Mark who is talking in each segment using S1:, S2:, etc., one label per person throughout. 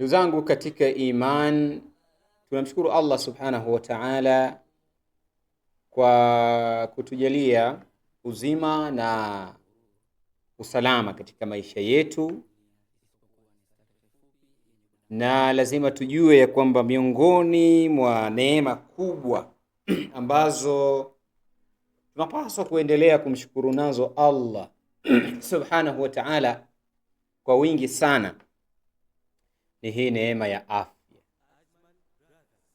S1: Ndugu zangu katika iman, tunamshukuru Allah subhanahu wa ta'ala kwa kutujalia uzima na usalama katika maisha yetu, na lazima tujue ya kwamba miongoni mwa neema kubwa ambazo tunapaswa kuendelea kumshukuru nazo Allah subhanahu wa ta'ala kwa wingi sana ni hii neema ya afya.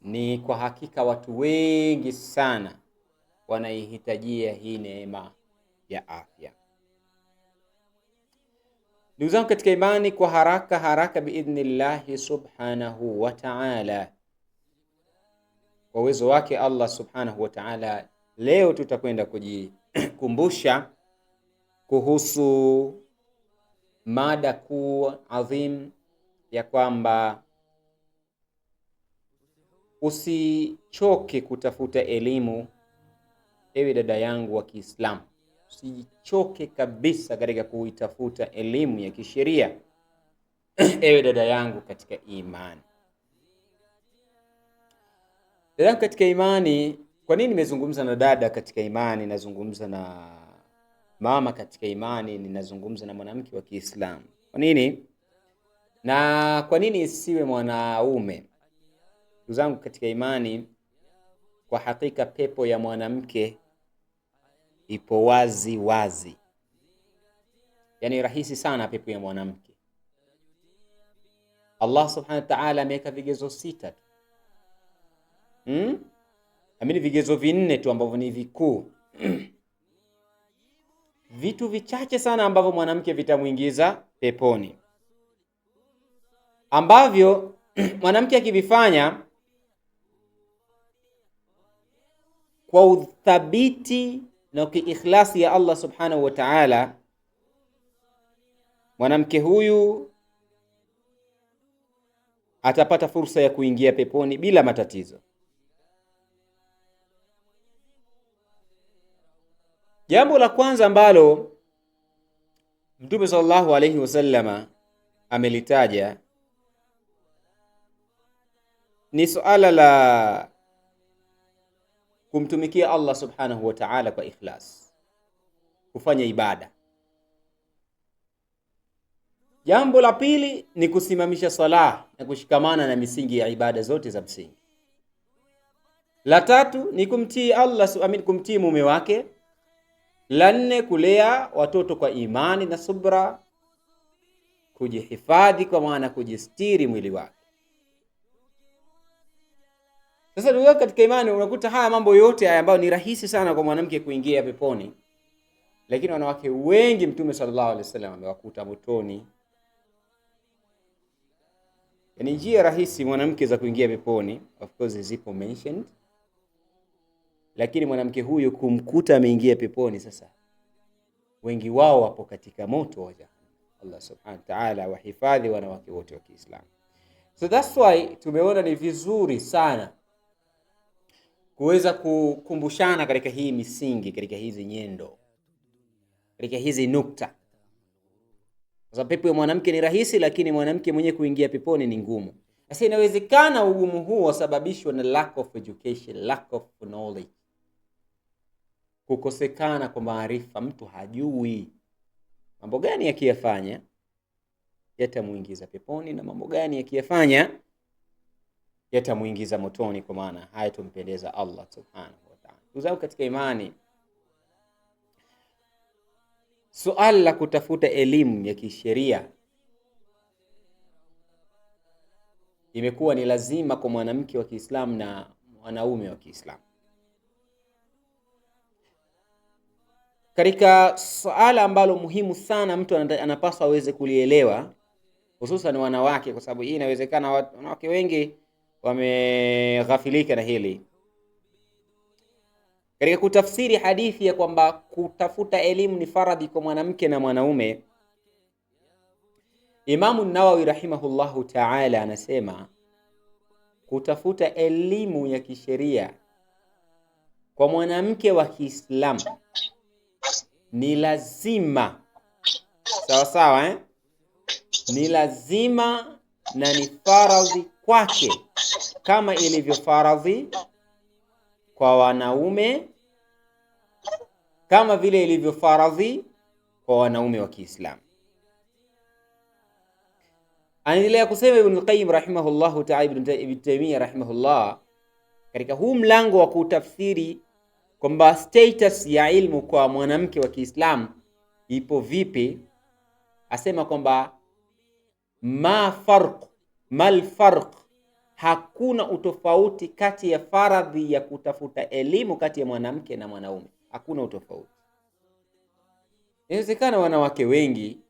S1: Ni kwa hakika watu wengi sana wanaihitajia hii neema ya afya. Ndugu zangu katika imani, kwa haraka biidhnillahi subhanahu wa ta'ala, kwa uwezo wake Allah subhanahu wa ta'ala, leo tutakwenda kujikumbusha kuhusu mada kuu adhim ya kwamba usichoke kutafuta elimu. Ewe dada yangu wa Kiislamu, usichoke kabisa katika kuitafuta elimu ya kisheria. Ewe dada yangu katika imani, dada yangu katika imani, kwa nini nimezungumza na dada katika imani, nazungumza na mama katika imani, ninazungumza na mwanamke wa Kiislamu? Kwa nini? Na kwa nini isiwe mwanaume? Ndugu zangu katika imani, kwa hakika pepo ya mwanamke ipo wazi wazi. Yaani rahisi sana pepo ya mwanamke. Allah subhanahu wa ta'ala ameweka vigezo 6 tu. Amini vigezo 4 tu ambavyo ni vikuu. Vitu vichache sana ambavyo mwanamke vitamuingiza peponi, ambavyo mwanamke akivifanya kwa uthabiti na kiikhlasi ya Allah subhanahu wa ta'ala, mwanamke huyu atapata fursa ya kuingia peponi bila matatizo. Jambo la kwanza ambalo Mtume sallallahu alayhi wasallama amelitaja ni suala la kumtumikia Allah subhanahu wa ta'ala kwa ikhlas, kufanya ibada. Jambo la pili ni kusimamisha sala na kushikamana na misingi ya ibada zote za msingi. La tatu ni kumtii Allah, kumtii mume wake. La 4 kulea watoto kwa imani na subra, kujihifadhi kwa maana kujistiri mwili wake. Sasa ndugu katika imani, unakuta haya mambo yote haya ambayo ni rahisi sana kwa mwanamke kuingia peponi, lakini wanawake wengi Mtume sallallahu alaihi wasallam amewakuta motoni. Yaani njia rahisi mwanamke za kuingia peponi of course zipo mentioned, lakini mwanamke huyu kumkuta ameingia peponi, sasa wengi wao wapo katika moto wa jahannam. Allah subhanahu wa ta'ala wahifadhi wanawake wote wa Kiislamu. So that's why tumeona ni vizuri sana kuweza kukumbushana katika hii misingi, katika hizi nyendo, katika hizi nukta. Sasa pepo ya mwanamke ni rahisi, lakini mwanamke mwenye kuingia peponi ni ngumu. Sasa inawezekana ugumu huu wasababishwa na lack of education, lack of knowledge, kukosekana kwa maarifa. Mtu hajui mambo gani yakiyafanya yatamuingiza peponi na mambo gani yakiyafanya yatamuingiza motoni, kwa maana hayatumpendeza Allah subhanahu wa ta'ala. Uzao katika imani, suala la kutafuta elimu ya kisheria imekuwa ni lazima kwa mwanamke wa Kiislamu na mwanaume wa Kiislamu. Katika suala ambalo muhimu sana mtu anapaswa aweze kulielewa, hususan wanawake, kwa sababu hii inawezekana wanawake wengi wameghafilika na hili. Katika kutafsiri hadithi ya kwamba kutafuta elimu ni faradhi kwa mwanamke na mwanaume, Imamu Nawawi rahimahullahu ta'ala anasema kutafuta elimu ya kisheria kwa mwanamke wa Kiislamu ni lazima, sawa sawa, ni lazima na ni faradhi kwake kama ilivyo faradhi kwa wanaume, kama vile ilivyo faradhi kwa wanaume wa Kiislamu. Anaendelea kusema Ibn Qayyim rahimahullahu ta'ala, Ibn Taymiyyah rahimahullah, katika huu mlango wa kutafsiri kwamba status ya ilmu kwa mwanamke wa Kiislamu ipo vipi, asema kwamba mal farq, hakuna utofauti kati ya faradhi ya kutafuta elimu kati ya mwanamke na mwanaume, hakuna utofauti. Inawezekana wanawake wengi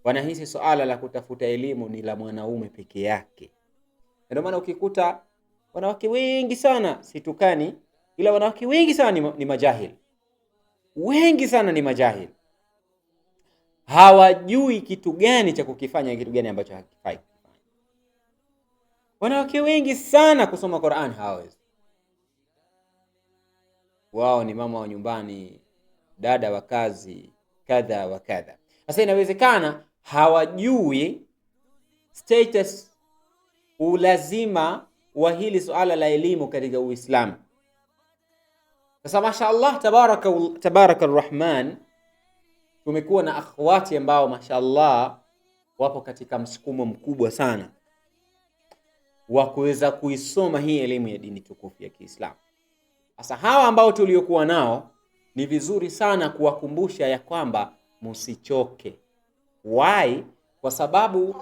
S1: wanahisi suala la kutafuta elimu ni la mwanaume peke yake. Ndio maana ukikuta wanawake wengi sana, situkani, ila wanawake wengi sana ni majahil. Wengi sana ni majahil. Hawajui kitu gani cha kukifanya, kitu gani ambacho hakifai kufanya. Wanawake wengi sana kusoma Qur'an hawawezi. Wao ni mama wa nyumbani, dada wa kazi, kadha wa kadha. Sasa inawezekana hawajui status, ulazima wa hili suala la elimu katika Uislamu. Sasa mashaallah, tabaraka arrahman, tumekuwa na akhwati ambao mashaallah wapo katika msukumo mkubwa sana wa kuweza kuisoma hii elimu ya dini tukufu ya Kiislamu. Sasa hawa ambao tuliokuwa nao ni vizuri sana kuwakumbusha ya kwamba msichoke. Why? Kwa sababu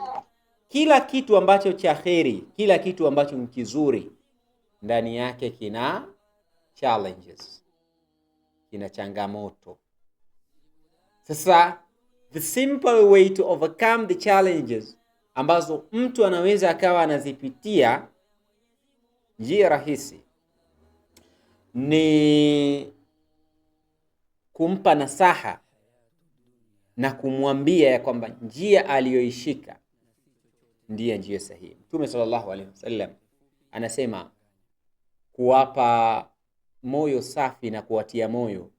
S1: kila kitu ambacho cha kheri, kila kitu ambacho ni kizuri, ndani yake kina challenges, kina changamoto. Sasa the simple way to overcome the challenges ambazo mtu anaweza akawa anazipitia, njia rahisi ni kumpa nasaha na kumwambia ya kwamba njia aliyoishika ndiyo njia sahihi. Mtume sallallahu alaihi wasallam anasema kuwapa moyo safi na kuwatia moyo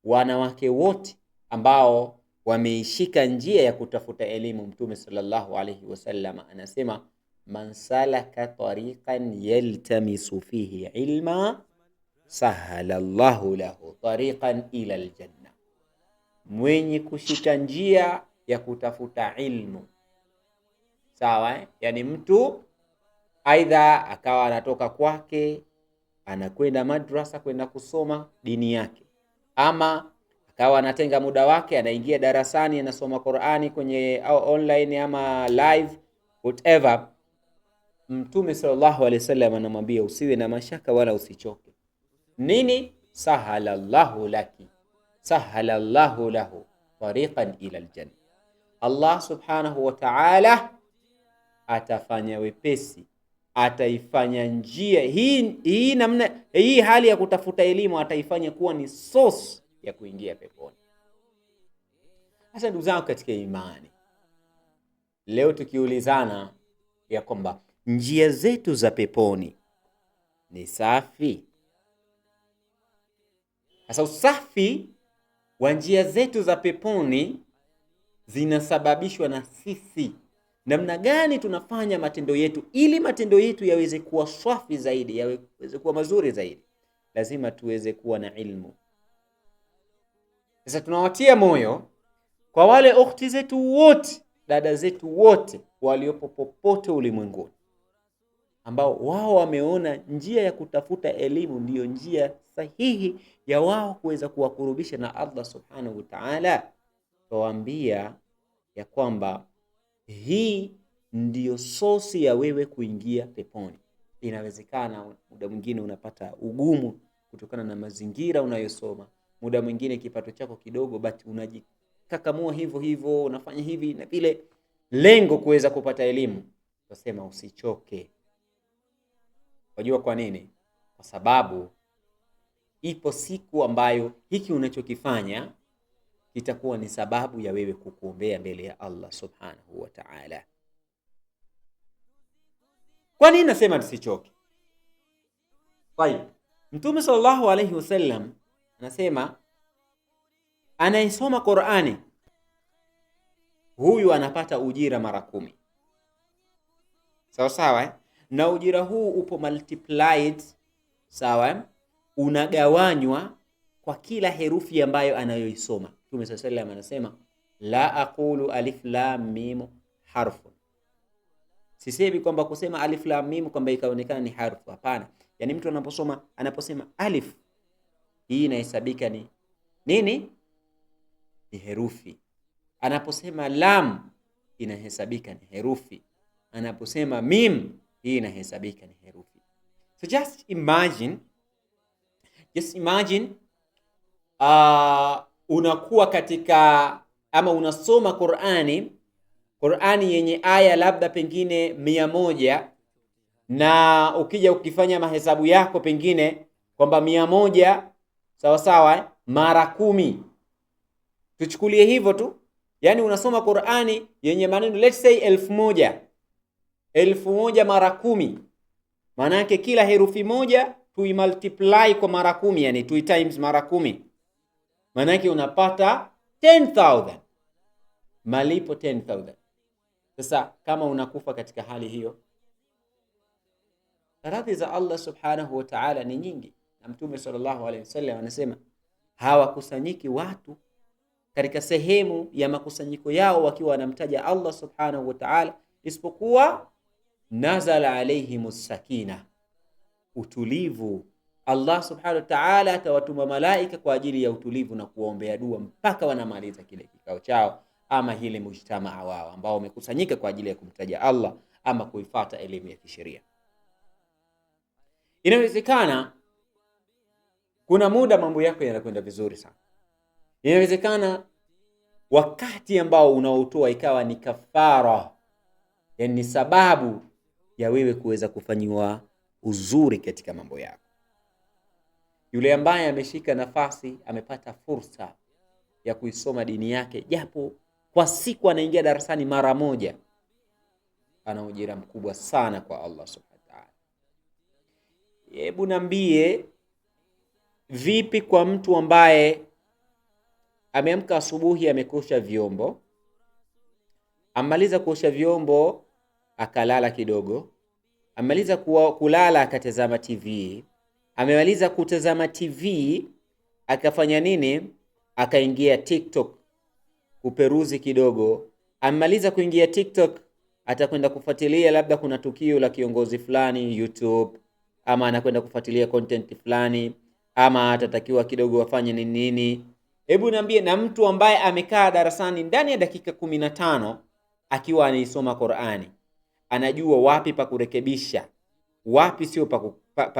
S1: wanawake wote ambao wameishika njia ya kutafuta elimu. Mtume sallallahu alaihi wasallam anasema man salaka tariqan yaltamisu fihi ilma sahala Allahu lahu tariqan ila aljanna, mwenye kushika njia ya kutafuta ilmu. Sawa, yani mtu aidha akawa anatoka kwake anakwenda madrasa kwenda kusoma dini yake, ama akawa anatenga muda wake anaingia darasani anasoma Qur'ani kwenye online ama live whatever. Mtume sallallahu alaihi wasallam anamwambia usiwe na mashaka wala usichoke. Nini? Sahala Allahu laki, sahala Allahu lahu tariqan ila aljanna. Allah subhanahu wa ta'ala atafanya wepesi, ataifanya njia hii namna hii, hali ya kutafuta elimu ataifanya kuwa ni source ya kuingia peponi. Sasa ndugu zangu katika imani, leo tukiulizana ya kwamba njia zetu za peponi ni safi. Sasa usafi wa njia zetu za peponi zinasababishwa na sisi namna gani tunafanya matendo yetu, ili matendo yetu yaweze kuwa safi zaidi, yaweze kuwa mazuri zaidi. Lazima tuweze kuwa na ilmu. Sasa tunawatia moyo kwa wale ukhti zetu wote, dada zetu wote waliopo popote ulimwenguni, ambao wao wameona njia ya kutafuta elimu ndiyo njia sahihi ya wao kuweza kuwakurubisha na Allah subhanahu wa ta'ala. Tuwaambia ya kwamba hii ndiyo sosi ya wewe kuingia peponi. Inawezekana muda mwingine unapata ugumu kutokana na mazingira unayosoma, muda mwingine kipato chako kidogo, but unajikakamua hivyo hivyo, unafanya hivi na vile, lengo kuweza kupata elimu. Tunasema usichoke. Unajua kwa nini? Kwa sababu ipo siku ambayo hiki unachokifanya itakuwa ni sababu ya wewe kukuombea mbele ya Allah subhanahu wa ta'ala. Kwa nini nasema tusichoke? Tayeb, Mtume sallallahu alayhi wasallam anasema anayesoma Qur'ani huyu anapata ujira mara 10. sawa sawa na ujira huu upo multiplied, sawa, unagawanywa kwa kila herufi ambayo anayoisoma. Mtume sallallahu alayhi wasallam anasema la aqulu alif lam mim harfun, sisemi kwamba kusema alif lam mim kwamba ikaonekana ni harfu, hapana. Yani mtu anaposema alif, hii inahesabika ni nini? Ni herufi. Anaposema lam, inahesabika ni herufi. Anaposema mim, hii inahesabika ni herufi. So just imagine unakuwa katika ama unasoma Qur'ani yenye aya labda pengine 100, na ukija ukifanya mahesabu yako pengine kwamba 100 sawa sawa mara 10, tuchukulie hivyo tu. Yani unasoma Qur'ani yenye maneno let's say 1000 mara 10, maana yake kila herufi moja multiply kwa mara 10, yani 2 times mara 10, maana yake unapata 10,000, malipo 10,000. Sasa kama unakufa katika hali hiyo, radhi za Allah subhanahu wa ta'ala ni nyingi, na Mtume sallallahu alaihi wasallam anasema hawakusanyiki watu katika sehemu ya makusanyiko yao wakiwa wanamtaja Allah subhanahu wa ta'ala, isipokuwa nazala alaihimus sakina, utulivu. Allah subhanahu wa ta'ala atawatuma malaika kwa ajili ya utulivu na kuombea dua mpaka wanamaliza kile kikao chao ama hile mujtamaa wao ambao wamekusanyika kwa ajili ya kumtaja Allah ama kuifuata elimu ya kisheria. Inawezekana kuna muda mambo yako yanakwenda vizuri sana. Inawezekana wakati ambao unaotoa ikawa ni kafara, yani ni sababu ya wewe kuweza kufanyiwa uzuri katika mambo yako. Yule ambaye ameshika nafasi, amepata fursa ya kuisoma dini yake, japo kwa siku anaingia darasani mara moja, ana ujira mkubwa sana kwa Allah subhanahu wa ta'ala. Hebu niambie, vipi kwa mtu ambaye ameamka asubuhi, amekosha vyombo, amaliza kuosha vyombo akalala kidogo, amaliza kulala akatazama TV, amemaliza kutazama TV akafanya nini? Akaingia TikTok kuperuzi kidogo. Amaliza kuingia TikTok, atakwenda kufuatilia labda kuna tukio la kiongozi fulani YouTube, ama anakwenda kufuatilia content fulani, ama atatakiwa kidogo wafanye nini. Hebu niambie, na mtu ambaye amekaa darasani ndani ya dakika 15 akiwa anaisoma Qur'ani, anajua wapi pa kurekebisha, wapi sio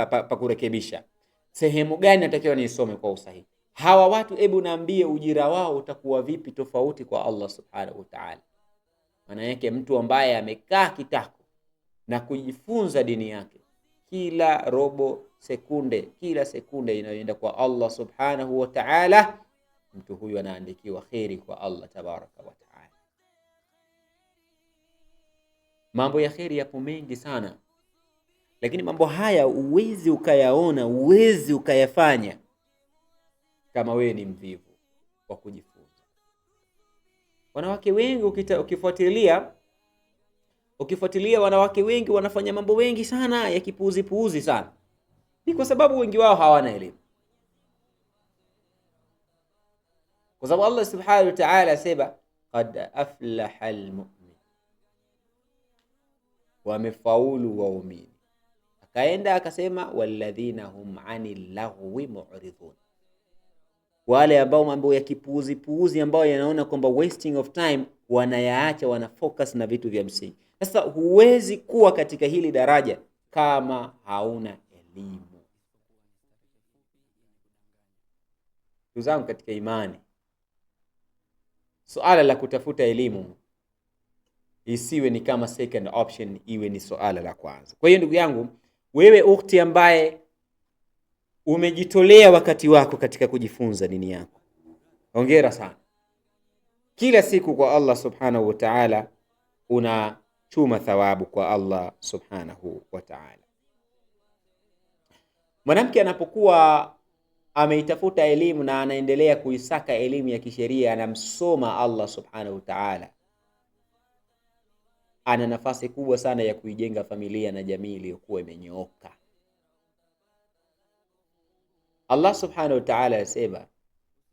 S1: pa kurekebisha, sehemu gani natakiwa niisome kwa usahihi. Hawa watu, hebu niambie ujira wao utakuwa vipi tofauti kwa Allah subhanahu wa ta'ala? Maana yake mtu ambaye amekaa kitako na kujifunza dini yake, kila robo sekunde, kila sekunde inayoenda kwa Allah subhanahu wa ta'ala, mtu huyu anaandikiwa khairi kwa Allah tabaraka wa ta'ala. Mambo ya khairi yapo mengi sana, lakini mambo haya uwezi ukayaona, uwezi ukayafanya kama wewe ni mvivu wa kujifunza. Wanawake wengi ukifuatilia wanawake wengi wanafanya mambo wengi sana ya kipuuzi sana. Ni kwa sababu wengi wao hawana elimu. Kwa sababu Allah subhanahu wa ta'ala asema qad aflaha almu'min, wamefaulu waumini. Akaenda akasema walladhina hum 'anil lahwi mu'ridun, wale ambao mambo ya kipuuzi ambao yanaona kwamba wasting of time wanayaacha, wana focus na vitu vya msingi. Sasa huwezi kuwa katika hili daraja kama hauna elimu. Ndugu zangu katika imani, suala la kutafuta elimu isiwe ni kama second option, iwe ni suala la kwanza. Kwa hiyo ndugu yangu, wewe ukhti ambaye umejitolea wakati wako katika kujifunza dini yako, hongera sana. Kila siku kwa Allah subhanahu wa ta'ala unachuma thawabu kwa Allah subhanahu wa ta'ala. Mwanamke anapokuwa ameitafuta elimu na anaendelea kuisaka elimu ya kisheria, anamsoma Allah subhanahu wa ta'ala, ana nafasi kubwa sana ya kuijenga familia na jamii iliyokuwa imenyooka. Allah subhanahu wa ta'ala yasema,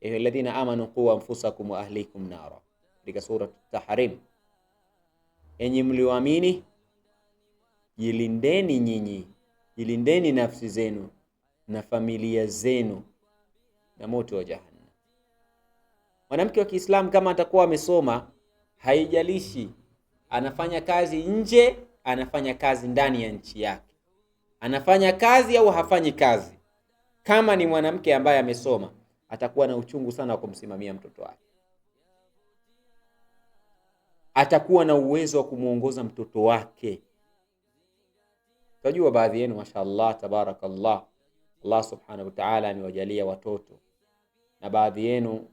S1: ayyuhalladhina amanu qu anfusakum wa ahlikum nara, katika sura At-Tahrim, enyi mlioamini, jilindeni nyinyi, jilindeni nafsi zenu na familia zenu na moto wa jahannam. Mwanamke wa Kiislamu kama atakuwa amesoma, haijalishi anafanya kazi nje, anafanya kazi ndani ya nchi yake, anafanya kazi au hafanyi kazi, kama ni mwanamke ambaye amesoma, atakuwa na uchungu sana wa kumsimamia mtoto wake. Atakuwa na uwezo wa kumuongoza mtoto wake. Tajua baadhi yenu mashaallah tabarakallah, Allah subhanahu wa ta'ala amewajalia watoto, na baadhi yenu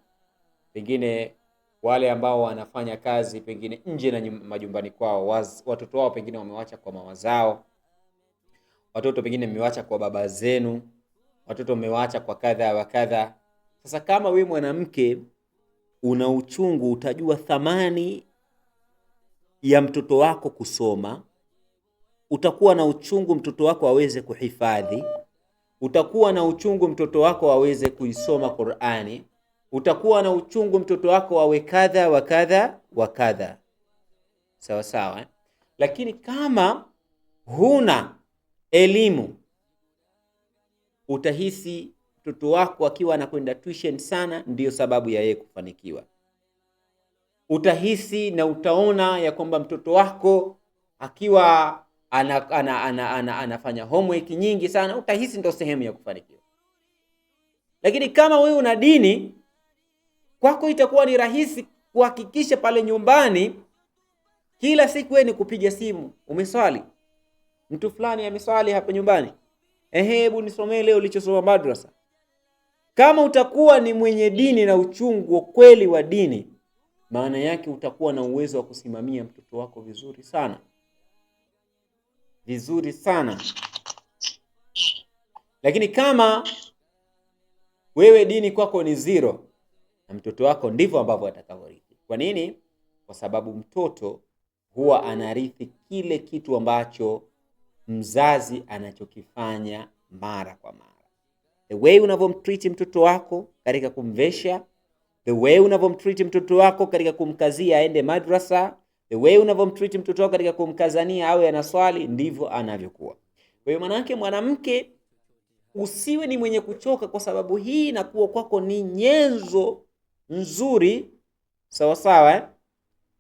S1: pengine wale ambao wanafanya kazi pengine nje na majumbani kwao, watoto wao pengine wamewacha kwa mama zao, watoto pengine mmewacha kwa baba zenu, watoto mmewacha kwa kadha wa kadha. Sasa kama wewe mwanamke una uchungu, utajua thamani ya mtoto wako kusoma, utakuwa na uchungu mtoto wako aweze kuhifadhi, utakuwa na uchungu mtoto wako aweze kuisoma Qur'ani, utakuwa na uchungu mtoto wako awe kadha wa kadha wa kadha. Sawa sawa. Lakini kama huna elimu, utahisi mtoto wako akiwa anakwenda tuition sana ndiyo sababu ya yeye kufanikiwa. Utahisi na utaona ya kwamba mtoto wako akiwa anafanya homework nyingi sana, utahisi ndio sehemu ya kufanikiwa. Lakini kama wewe una dini, kwako itakuwa ni rahisi kuhakikisha pale nyumbani kila siku wewe ni kupiga simu, umeswali, mtu fulani ameswali hapa nyumbani, hebu nisomee leo ulichosoma madrasa. Kama utakuwa ni mwenye dini na uchungu wa kweli wa dini, maana yake utakuwa na uwezo wa kusimamia mtoto wako vizuri sana, vizuri sana. Lakini kama wewe dini kwako ni zero, na mtoto wako ndivyo ambavyo atakavyorithi. Kwa nini? Kwa sababu mtoto huwa anarithi kile kitu ambacho mzazi anachokifanya mara kwa mara. The way unavyomtreat mtoto wako katika kumvesha, the way unavyomtreat mtoto wako katika kumkazia aende madrasa, the way unavyomtreat mtoto wako katika kumkazania awe anaswali, ndivyo anavyokuwa. Kwa hiyo manake mwanamke, usiwe ni mwenye kuchoka, kwa sababu hii inakuwa kwako ni nyenzo nzuri, sawa sawa,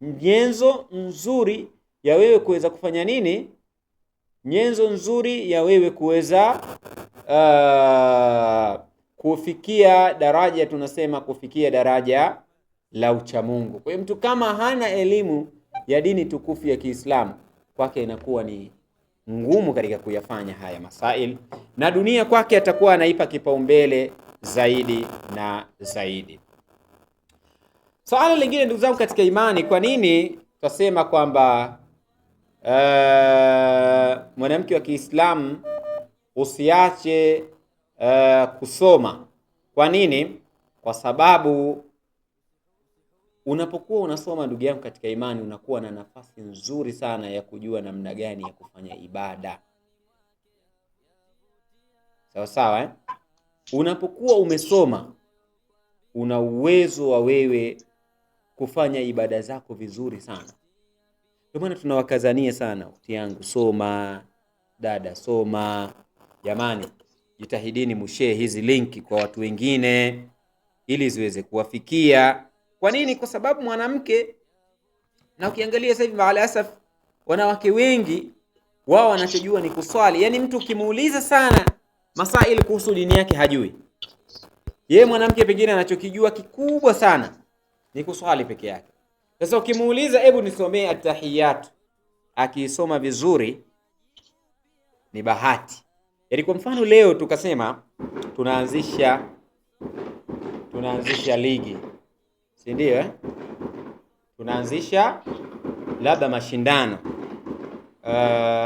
S1: nyenzo nzuri ya wewe kuweza kufanya nini? Nyenzo nzuri ya wewe kuweza kufikia daraja, tunasema kufikia daraja la uchamungu. Kwa hiyo mtu kama hana elimu ya dini tukufu ya Kiislamu, kwake inakuwa ni ngumu katika kuyafanya haya masail, na dunia kwake atakuwa anaipa kipaumbele zaidi na zaidi. Swala lingine ndugu zangu katika imani, kwa nini tutasema kwamba mwanamke wa Kiislamu usiache kusoma? Kwa nini? Kwa sababu unapokuwa unasoma ndugu yangu katika imani, unakuwa na nafasi nzuri sana ya kujua namna gani ya kufanya ibada. Sawa sawa, Unapokuwa umesoma, una uwezo wa wewe kufanya ibada zako vizuri sana. Kwa maana tunawakazania sana, uti yangu soma, dada soma. Jamani, jitahidini mshare hizi linki kwa watu wengine ili ziweze kuwafikia. Kwa nini? Kwa sababu mwanamke, na ukiangalia sasa hivi maala asaf, wanawake wengi wao wanachojua ni kuswali. Yaani mtu ukimuuliza sana masaili kuhusu dini yake hajui. Yeye mwanamke pengine anachokijua kikubwa sana ni kuswali peke yake. Sasa ukimuuliza hebu nisomee at-tahiyat, akisoma vizuri ni bahati. Yaani kwa mfano leo tukasema tunaanzisha ligi, si ndio? Tunaanzisha labda mashindano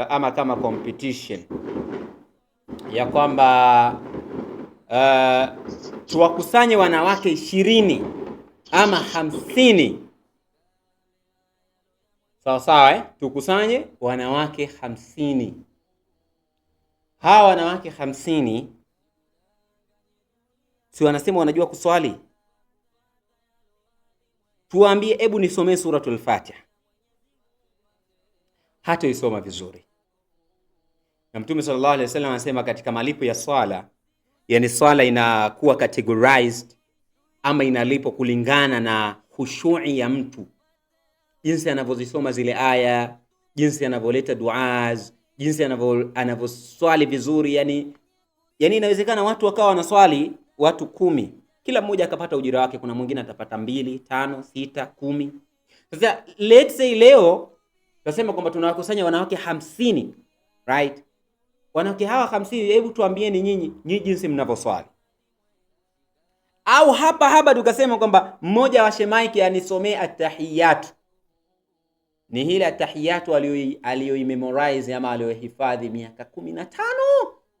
S1: ama kama competition ya kwamba tuwakusanye wanawake 20 ama 50, Sawa sawa, tukusanye wanawake 50. Hawa wanawake 50 si wanasema wanajua kuswali? Tuwaambie, hebu nisomee suratul Fatiha. Hata isoma vizuri. Na Mtume sallallahu alaihi wasallam anasema katika malipo ya swala, yani swala inakuwa categorized ama inalipo kulingana na khushu'i ya mtu, jinsi anavyozisoma zile aya, jinsi anavyoleta duaz, jinsi anavyoswali vizuri. Yani inawezekana watu wakawa wanaswali watu 10, kila mmoja akapata ujira wake. Kuna mwingine atapata 2, 5, 6, 10. Sasa let's say leo tunasema kwamba tunawakusanya wanawake 50, right? Wanawake hawa 50, hebu tuambieni nyinyi jinsi mnavyoswali. Au hapa tukasema kwamba mmoja wa shemaiki anisomee at-tahiyatu. Ni ile at-tahiyatu aliyoimemorize ama aliyohifadhi miaka 15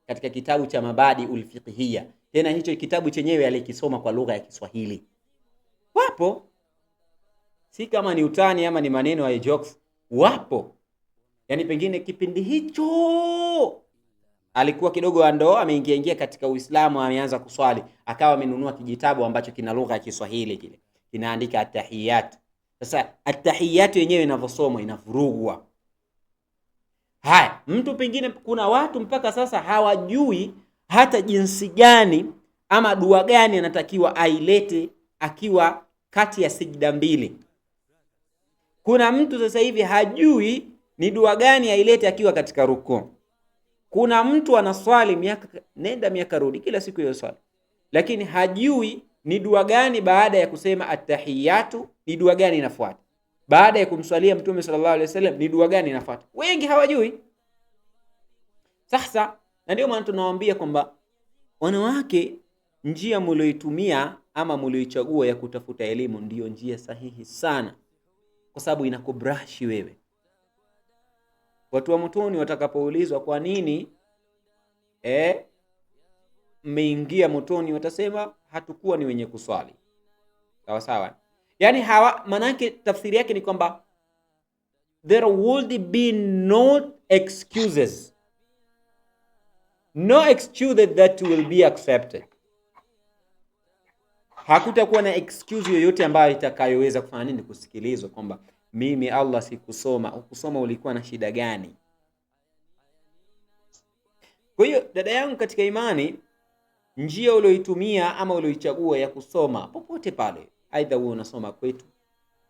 S1: katika kitabu cha Mabadi ul-Fiqhiyya. Tena hicho kitabu chenyewe alikisoma kwa lugha ya Kiswahili. Wapo, si kama ni utani ama ni maneno ya jokes. Wapo, yani pengine kipindi hicho alikuwa kidogo ando ameingia katika Uislamu, ameanza kuswali, akawa amenunua kijitabu ambacho kina lugha ya Kiswahili, kile kinaandika at-tahiyat. Sasa at-tahiyat yenyewe inavyosomwa inavurugwa. Haya, mtu pengine, kuna watu mpaka sasa hawajui hata jinsi gani ama dua gani anatakiwa ailete akiwa kati ya sijda mbili. Kuna mtu sasa hivi hajui ni dua gani ailete akiwa katika rukuu. Kuna mtu anaswali miaka nenda miaka rudi kila siku hiyo swali, lakini hajui ni dua gani baada ya kusema at-tahiyatu, ni dua gani inafuata. Baada ya kumswalia Mtume sallallahu alaihi wasallam, ni dua gani inafuata. Wengi hawajui. Sasa na ndio maana tunawaambia kwamba wanawake, njia mlioitumia ama mlioichagua ya kutafuta elimu ndiyo njia sahihi sana, kwa sababu inakubrashi wewe. Watu wa motoni watakapoulizwa kwa nini mmeingia motoni, watasema hatukuwa ni wenye kuswali. Sawa sawa. Yani manake tafsiri yake ni kwamba there would be no excuses. No excuse that will be accepted. Hakutakuwa na excuse yoyote ambayo itakayoweza kufanya nini, kusikilizwa, kwamba mimi Allah sikusoma. Ukusoma ulikuwa na shida gani? Kwa hiyo dada yangu katika imani, njia ulioitumia ama ulioichagua ya kusoma popote pale, aidha wewe unasoma kwetu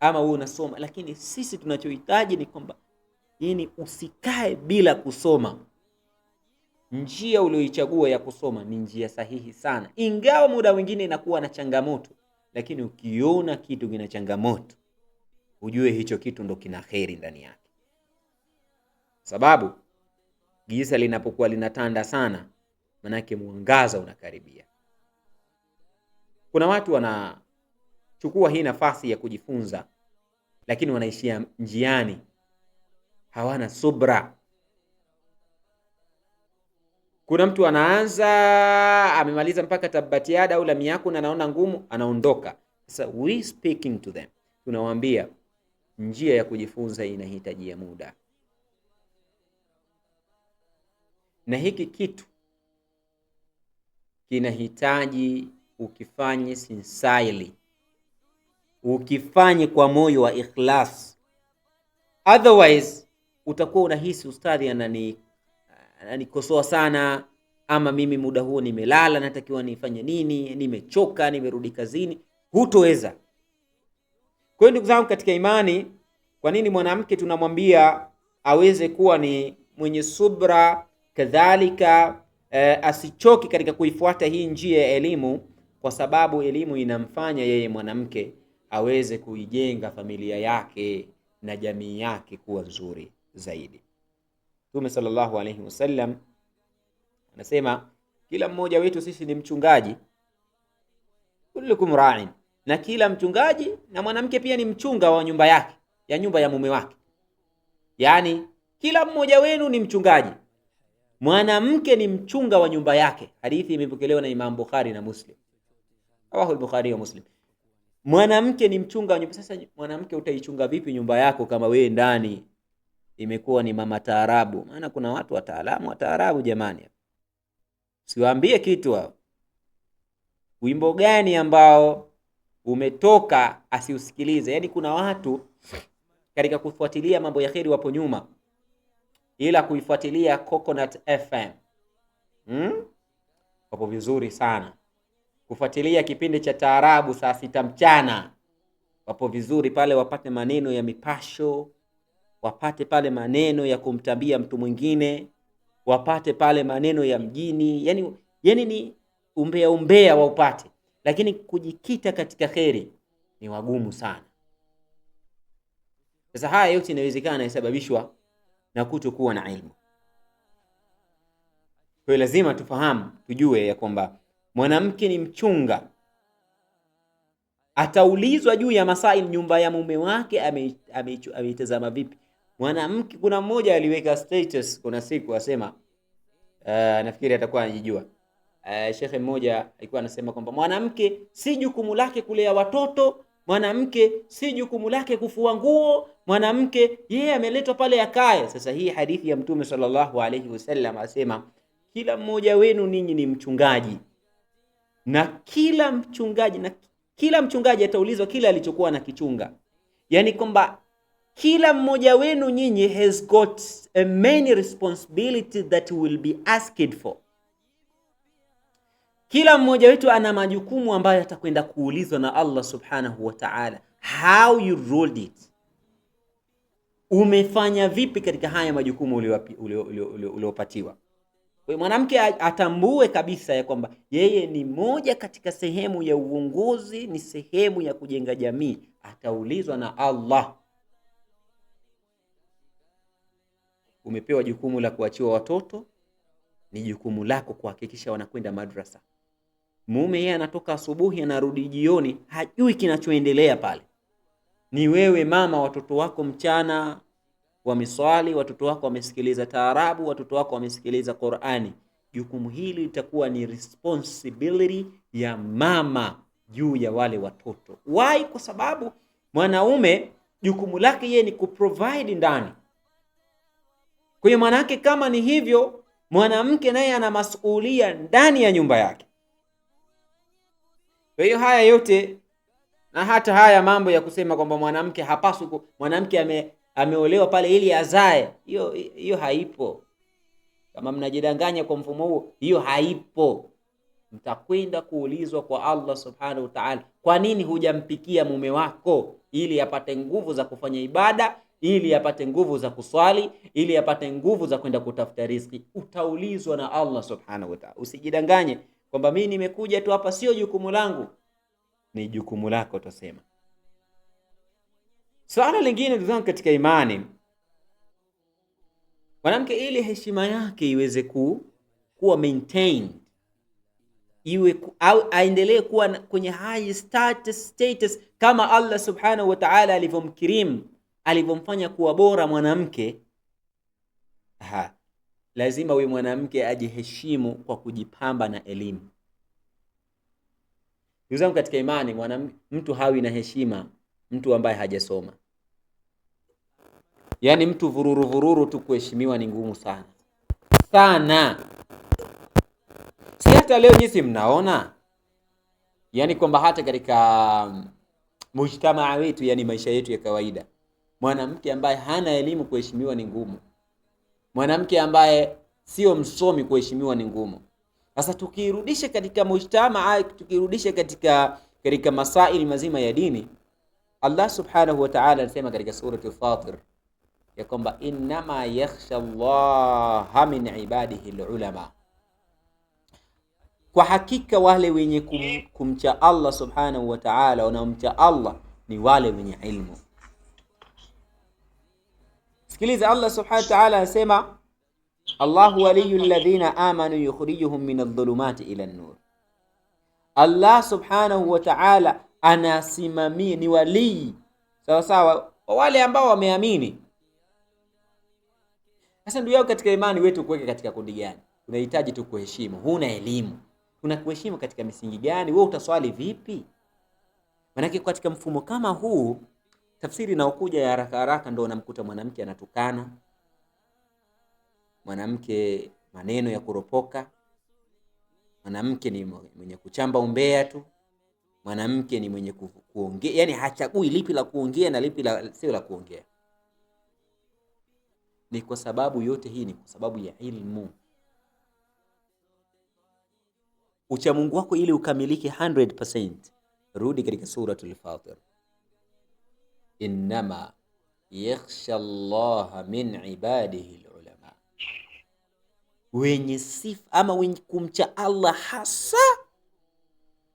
S1: ama wewe unasoma, lakini sisi tunachohitaji ni kwamba yani usikae bila kusoma. Njia ulioichagua ya kusoma ni njia sahihi sana, ingawa muda mwingine inakuwa na changamoto, lakini ukiona kitu kina changamoto, ujue hicho kitu ndo kina kheri ndani yake. Sababu giza linapokuwa linatanda sana, manake mwangaza unakaribia. Kuna watu wanachukua hii nafasi ya kujifunza, lakini wanaishia njiani, hawana subra. Kuna mtu anaanza, amemaliza mpaka tabatiada au lam yakun, anaona ngumu, anaondoka. Sasa we speaking to them, tunawaambia njia ya kujifunza inahitaji muda, na hiki kitu kinahitaji ukifanye sincerely, ukifanye kwa moyo wa ikhlas. Otherwise utakuwa unahisi ustadhi ananikosoa sana, ama mimi muda huo nimelala, natakiwa nifanye nini, nimechoka, nimerudi kazini. Hutoweza. Kwa hiyo ndugu zangu katika imani, kwa nini mwanamke tunamwambia aweze kuwa ni mwenye subra, kadhalika asichoki katika kuifuata hii njia ya elimu? Kwa sababu elimu inamfanya yeye mwanamke aweze kuijenga familia yake na jamii yake kuwa nzuri zaidi. Mtume sallallahu alayhi wasallam anasema kila mmoja wetu sisi ni mchungaji, kullukum ra'in, na kila mchungaji na mwanamke pia ni mchunga wa nyumba yake, ya nyumba ya mume wake. Yani kila mmoja wenu ni mchungaji, mwanamke ni mchunga wa nyumba yake. Hadithi imepokelewa na Imam Bukhari na Muslim, rawahu al-Bukhari wa Muslim. Mwanamke ni mchunga nyumba. Sasa mwanamke utaichunga vipi nyumba yako kama wewe ndani imekuwa ni mama taarabu? Maana kuna watu wataalamu wa taarabu jamani. Siwaambie kitu hao. Wimbo gani ambao umetoka asiusikilize? Yaani kuna watu katika kufuatilia mambo ya kheri wapo nyuma, ila kuifuatilia Coconut FM wapo vizuri sana. Kufuatilia kipindi cha taarabu saa 6 mchana wapo vizuri pale, wapate maneno ya mipasho, wapate pale maneno ya kumtambia mtu mwingine, wapate pale maneno ya mjini, yani ni umbea waupate, lakini kujikita katika kheri ni wagumu sana. Sasa haya yote inawezekana isababishwa na kutokuwa na ilmu. Kwa hiyo lazima tufahamu, tujue ya kwamba mwanamke ni mchunga, ataulizwa juu ya masail, nyumba ya mume wake ameitazama vipi. Mwanamke, kuna mmoja aliweka status kuna siku asema, nafikiri atakuwa anajijua, shekhe mmoja alikuwa anasema kwamba mwanamke si jukumu lake kulea watoto, mwanamke si jukumu lake kufua nguo, mwanamke yeye ameletwa pale akae. Sasa hii hadithi ya Mtume sallallahu alaihi wasallam asema kila mmoja wenu ninyi ni mchungaji, na kila mchungaji ataulizwa kila alichokuwa na kichunga. Yani kwamba kila mmoja wenu nyinyi has got a many responsibility that will be asked for. Kila mmoja wetu ana majukumu ambayo atakwenda kuulizwa na Allah subhanahu wa ta'ala. How you rolled it, umefanya vipi katika haya majukumu uliopatiwa. Kwa mwanamke atambue kabisa ya kwamba yeye ni moja katika sehemu ya uongozi, ni sehemu ya kujenga jamii, ataulizwa na Allah. Umepewa jukumu la kuachiwa watoto, ni jukumu lako kuhakikisha wanakwenda madrasa. Mume yeye anatoka asubuhi anarudi jioni, hajui kinachoendelea pale. Ni wewe mama, watoto wako mchana wameswali, watoto wako wamesikiliza taarabu, watoto wako wamesikiliza Qur'ani. Jukumu hili litakuwa ni responsibility ya mama juu ya wale watoto. Why? Kwa sababu mwanaume jukumu lake yeye ni kuprovide ndani. Kwa hiyo manake kama ni hivyo, mwanamke naye ana masuhulia ndani ya nyumba yake. Kwa hiyo haya yote, na hata haya mambo ya kusema kwamba mwanamke hapaswi, mwanamke ameolewa pale ili azae, hiyo haipo. Kama mnajidanganya kwa mfumo huo, hiyo haipo. Mtakwenda kuulizwa kwa Allah subhanahu wa ta'ala, kwa nini hujampikia mume wako ili apate nguvu za kufanya ibada, ili apate nguvu za kuswali, ili apate nguvu za kwenda kutafuta riziki. Utaulizwa na Allah subhanahu wa ta'ala. Usijidanganye kwamba mimi nimekuja tu hapa, sio jukumu langu. Ni jukumu lako, utasema. Swala lingine ndugu zangu katika imani, mwanamke ili heshima yake iweze kuwa maintained, au aendelee kuwa kwenye high status kama Allah subhanahu wa ta'ala alivyomkirim, alivyomfanya kuwa bora mwanamke. Lazima huyu mwanamke ajiheshimu kwa kujipamba na elimu. Ndugu zangu katika imani, mtu hawi na heshima mtu ambaye hajasoma. Yaani mtu vururu tu kuheshimiwa ni ngumu sana sana. Si hata leo jinsi mnaona, yaani kwamba hata katika mujtamaa wetu, yani maisha yetu ya kawaida, mwanamke ambaye hana elimu kuheshimiwa ni ngumu. Mwanamke ambaye sio msomi kuheshimiwa ni ngumu. Sasa tukirudisha katika mujtamaa, tukirudisha katika masaili mazima ya dini, Allah subhanahu wa ta'ala anasema katika surati Fatir ya kwamba innama yakhsha Allah min ibadihi alulama, kwa hakika wale wenye kumcha Allah subhanahu wa ta'ala, wanaomcha Allah ni wale wenye ilmu. Sikiliza, Allah subhanahu wa ta'ala anasema Allahu waliyul ladhina amanu yukhrijuhum minadh dhulumati ila an-nur. Allah subhanahu wa ta'ala anasimamia, ni walii sawa sawa wale ambao wameamini. Sasa ndugu yao katika imani, wetu kuweka katika kundi gani? Unahitaji tu kuheshimu. Huna elimu, unakuheshimu katika misingi gani? Wewe utaswali vipi? Manake katika mfumo kama huu, tafsiri inaokuja ya haraka haraka ndio unamkuta mwanamke anatukana, mwanamke maneno ya kuropoka, mwanamke ni mwenye kuchamba umbea tu, mwanamke ni mwenye kuongea, yani hachagui lipi la kuongea na lipi la sio la kuongea. Ni kwa sababu yote hii ni kwa sababu ya ilmu. Uchamungu wako ili ukamilike 100%, rudi katika suratul Fatir. Innama yakhsha Allah min ibadihi alulama, wenye sifa ama wenye kumcha Allah hasa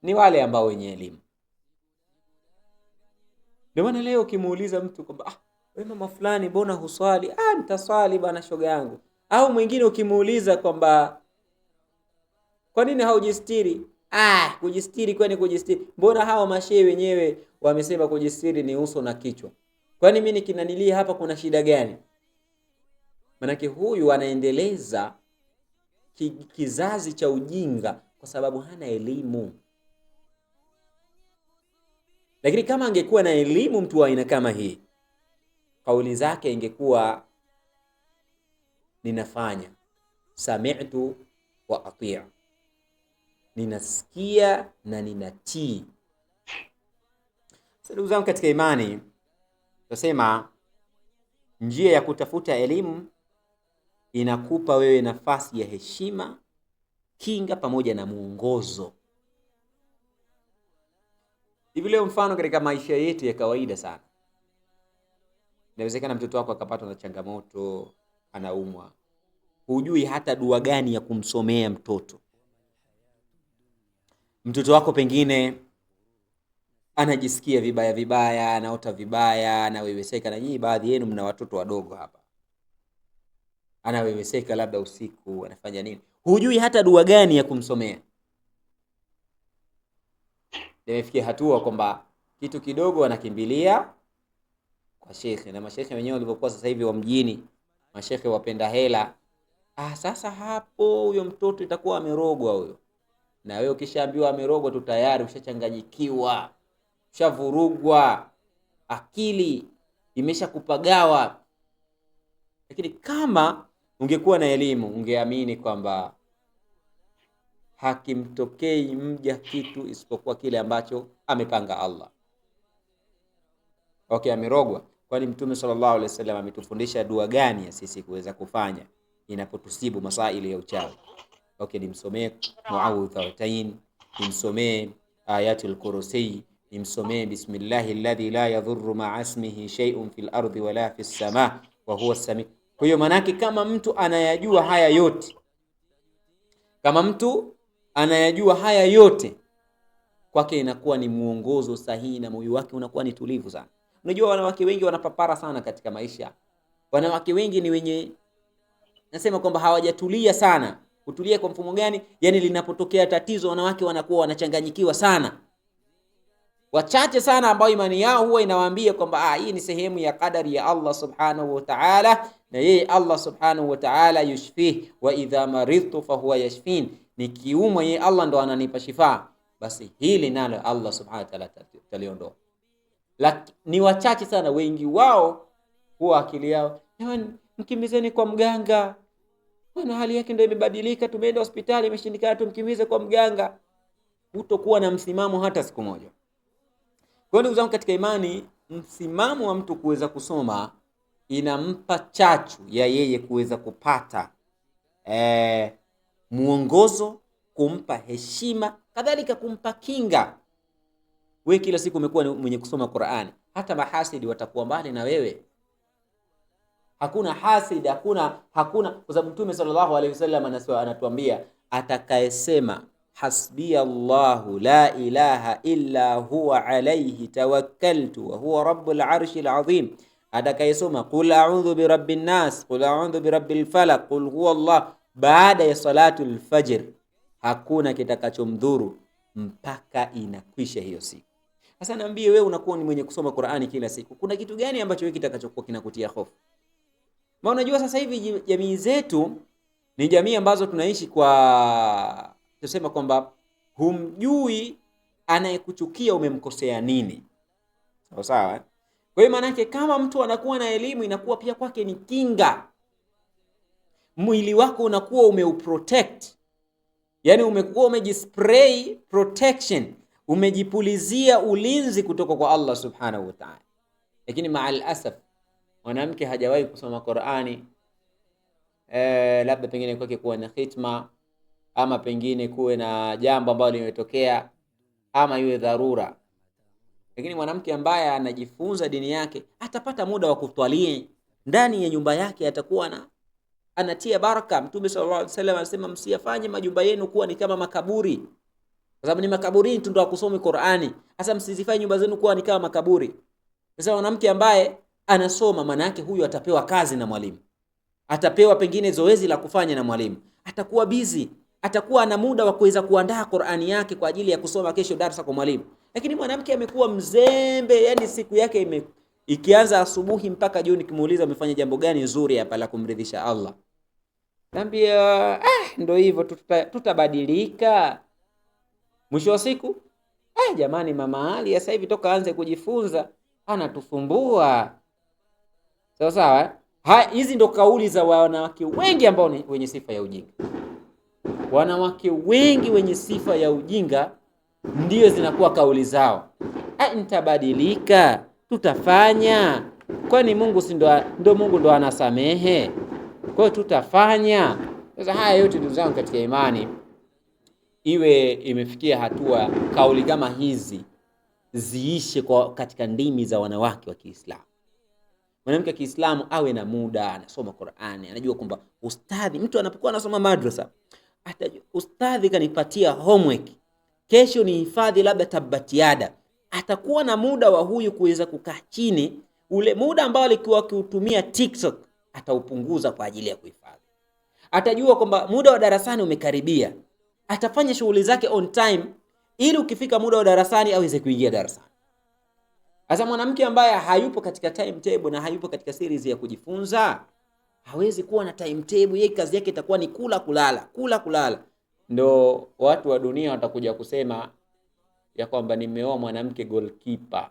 S1: ni wale ambao wenye elimu. Ndio maana leo ukimuuliza mtu kwamba wewe mama fulani mbona huswali? Nitaswali bwana shoga yangu. Au mwingine ukimuuliza kwamba kwa nini haujistiri? Kujistiri kwani kujistiri? Mbona hao mashehe wenyewe wamesema kujistiri ni uso na kichwa. Kwani mimi nikinanilia hapa kuna shida gani? Manake huyu anaendeleza kizazi cha ujinga kwa sababu hana elimu. Lakini kama angekuwa na elimu mtu wa aina kama hii, kauli zake ingekuwa ninafanya sami'tu wa atia, ninasikia na ninatii. Ndugu zangu katika imani, tunasema njia ya kutafuta elimu inakupa wewe nafasi ya heshima, kinga pamoja na muongozo. Hivi leo mfano katika maisha yetu ya kawaida sana, inawezekana mtoto wako akapatwa na changamoto, anaumwa, hujui hata dua gani ya kumsomea mtoto. Mtoto wako pengine anajisikia vibaya, anaota vibaya, anaweweseka, na nyinyi baadhi yenu mna watoto wadogo hapa. Anaweweseka labda usiku, anafanya nini? Hujui hata dua gani ya kumsomea. Nimefikia hatua kwamba kitu kidogo anakimbilia kwa shekhe, na mashekhe wenyewe walivyokuwa sasa hivi wa mjini, mashekhe wapenda hela. Sasa hapo huyo mtoto itakuwa amerogwa huyo. Na wewe ukishaambiwa amerogwa tu tayari ushachanganyikiwa, ushavurugwa, akili imeshakupagawa. Lakini kama ungekuwa na elimu, ungeamini kwamba hakimtokei mja kitu isipokuwa kile ambacho amepanga Allah. Amerogwa. Kwani Mtume sallallahu alaihi wasallam ametufundisha dua gani ya sisi kuweza kufanya inapotusibu masaili ya uchawi? Nimsomee muawwidhatain, nimsomee ayatul kursi, nimsomee bismillahi alladhi la yadhurru ma'a ismihi shay'un fil ardi wala fis samaa wa huwa as-sami'. Kwa hiyo manake kama mtu anayajua haya yote, kwake inakuwa ni muongozo sahihi na moyo wake unakuwa ni tulivu sana. Unajua wanawake wengi wanapapara sana katika maisha. Wanawake wengi ni wenye, nasema kwamba hawajatulia sana. Kutulia kwa mfumo gani? Yani linapotokea tatizo wanawake wanakuwa wanachanganyikiwa sana. Wachache sana ambao imani yao huwa inawaambia kwamba hii ni sehemu ya kadari ya Allah subhanahu wa ta'ala, na yeye Allah subhanahu wa ta'ala yushfih wa idha maridtu fa huwa yashfin. Nikiumwa yeye Allah ndo ananipa shifa. Basi hili nalo Allah subhanahu wa ta'ala taliondoa. Lakini ni wachache sana, wengi wao huwa akili yao, mkimbizeni kwa mganga. Bwana hali yake ndio imebadilika, tumeenda hospitali imeshindikana, tumkimbize kwa mganga. Hutokuwa na msimamo hata siku moja. Kwa ndugu zangu katika imani, msimamo wa mtu kuweza kusoma inampa chachu ya yeye kuweza kupata muongozo, kumpa heshima, kadhalika kumpa kinga. Wewe kila siku umekuwa mwenye kusoma Qur'ani, hata mahasidi watakuwa mbali na wewe. Hakuna hasidi, hakuna kwa sababu Mtume sallallahu alaihi wasallam anatuambia atakayesema hasbi Allahu la ilaha illa huwa alayhi tawakkaltu wa huwa rabbul arshil azim, atakayesoma qul a'udhu birabbin nas, qul a'udhu birabbil falaq, qul huwa Allah baada ya salatul fajr, hakuna kitakachomdhuru mpaka inakwisha hiyo siku. Sasa niambie wewe, unakuwa ni mwenye kusoma Qur'ani kila siku, kuna kitu gani ambacho wewe kitakachokuwa kinakutia hofu? Maana unajua sasa hivi jamii zetu ni jamii ambazo tunaishi kwa tusema kwamba humjui anayekuchukia umemkosea nini? Sawa sawa. Kwa hiyo maana kama mtu anakuwa na elimu, inakuwa pia kwake ni kinga. Mwili wako unakuwa umeuprotect, yani umekuwa umejispray protection, umejipulizia ulinzi kutoka kwa Allah subhanahu wa ta'ala. Lakini ma'al asaf, mwanamke hajawahi kusoma Qur'ani, labda pengine kwake kuwa na khitma, ama pengine kuwe na jambo ambalo limetokea, ama iwe dharura. Lakini mwanamke ambaye anajifunza dini yake atapata muda wa kutwalia ndani ya nyumba yake, atakuwa anatia baraka. Mtume sallallahu alaihi wasallam anasema msiyafanye majumba yenu kuwa ni kama makaburi, kwa sababu ni makaburini tu ndio kusoma Qur'ani. Sasa msizifanye nyumba zenu kuwa ni kama makaburi. Sasa mwanamke ambaye anasoma, maana yake huyu atapewa kazi na mwalimu, atapewa pengine zoezi la kufanya na mwalimu, atakuwa busy, atakuwa na muda wa kuweza kuandaa Qur'ani yake kwa ajili ya kusoma kesho darasa kwa mwalimu. Lakini mwanamke amekuwa mzembe, yani siku yake ikianza asubuhi mpaka jioni, kimuuliza umefanya jambo gani zuri hapa la kumridhisha Allah, naambia ndio hivyo, tutabadilika. Mwisho wa siku, jamani, mama Ali sasa hivi toka aanze kujifunza anatufumbua. Sawa sawa. Hizi ndo kauli za wanawake wengi ambao ni wenye sifa ya ujinga. Wanawake wengi wenye sifa ya ujinga ndio zinakuwa kauli zao. Nitabadilika, tutafanya. Kwani Mungu si ndo Mungu ndo anasamehe? Kwa hiyo tutafanya. Sasa haya yote ndugu zangu katika imani, iwe imefikia hatua kauli kama hizi ziishe katika ndimi za wanawake wa Kiislamu. Mwanamke wa Kiislamu awe na muda, anasoma Qur'ani, anajua kwamba ustadhi, mtu anapokuwa anasoma madrasa, atajua ustadhi kanipatia homework, kesho ni hifadhi labda tabatiada. Atakuwa na muda wa huyu kuweza kukaa chini, ule muda ambao alikuwa akiutumia TikTok ataupunguza kwa ajili ya kuhifadhi. Atajua kwamba muda wa darasani umekaribia, atafanya shughuli zake on time ili ukifika muda wa darasani aweze kuingia darasani. Sasa mwanamke ambaye hayupo katika timetable na hayupo katika series ya kujifunza, hawezi kuwa na timetable. Yeye kazi yake itakuwa ni kula kulala. Ndo watu wa dunia watakuja kusema ya kwamba nimeoa mwanamke goalkeeper.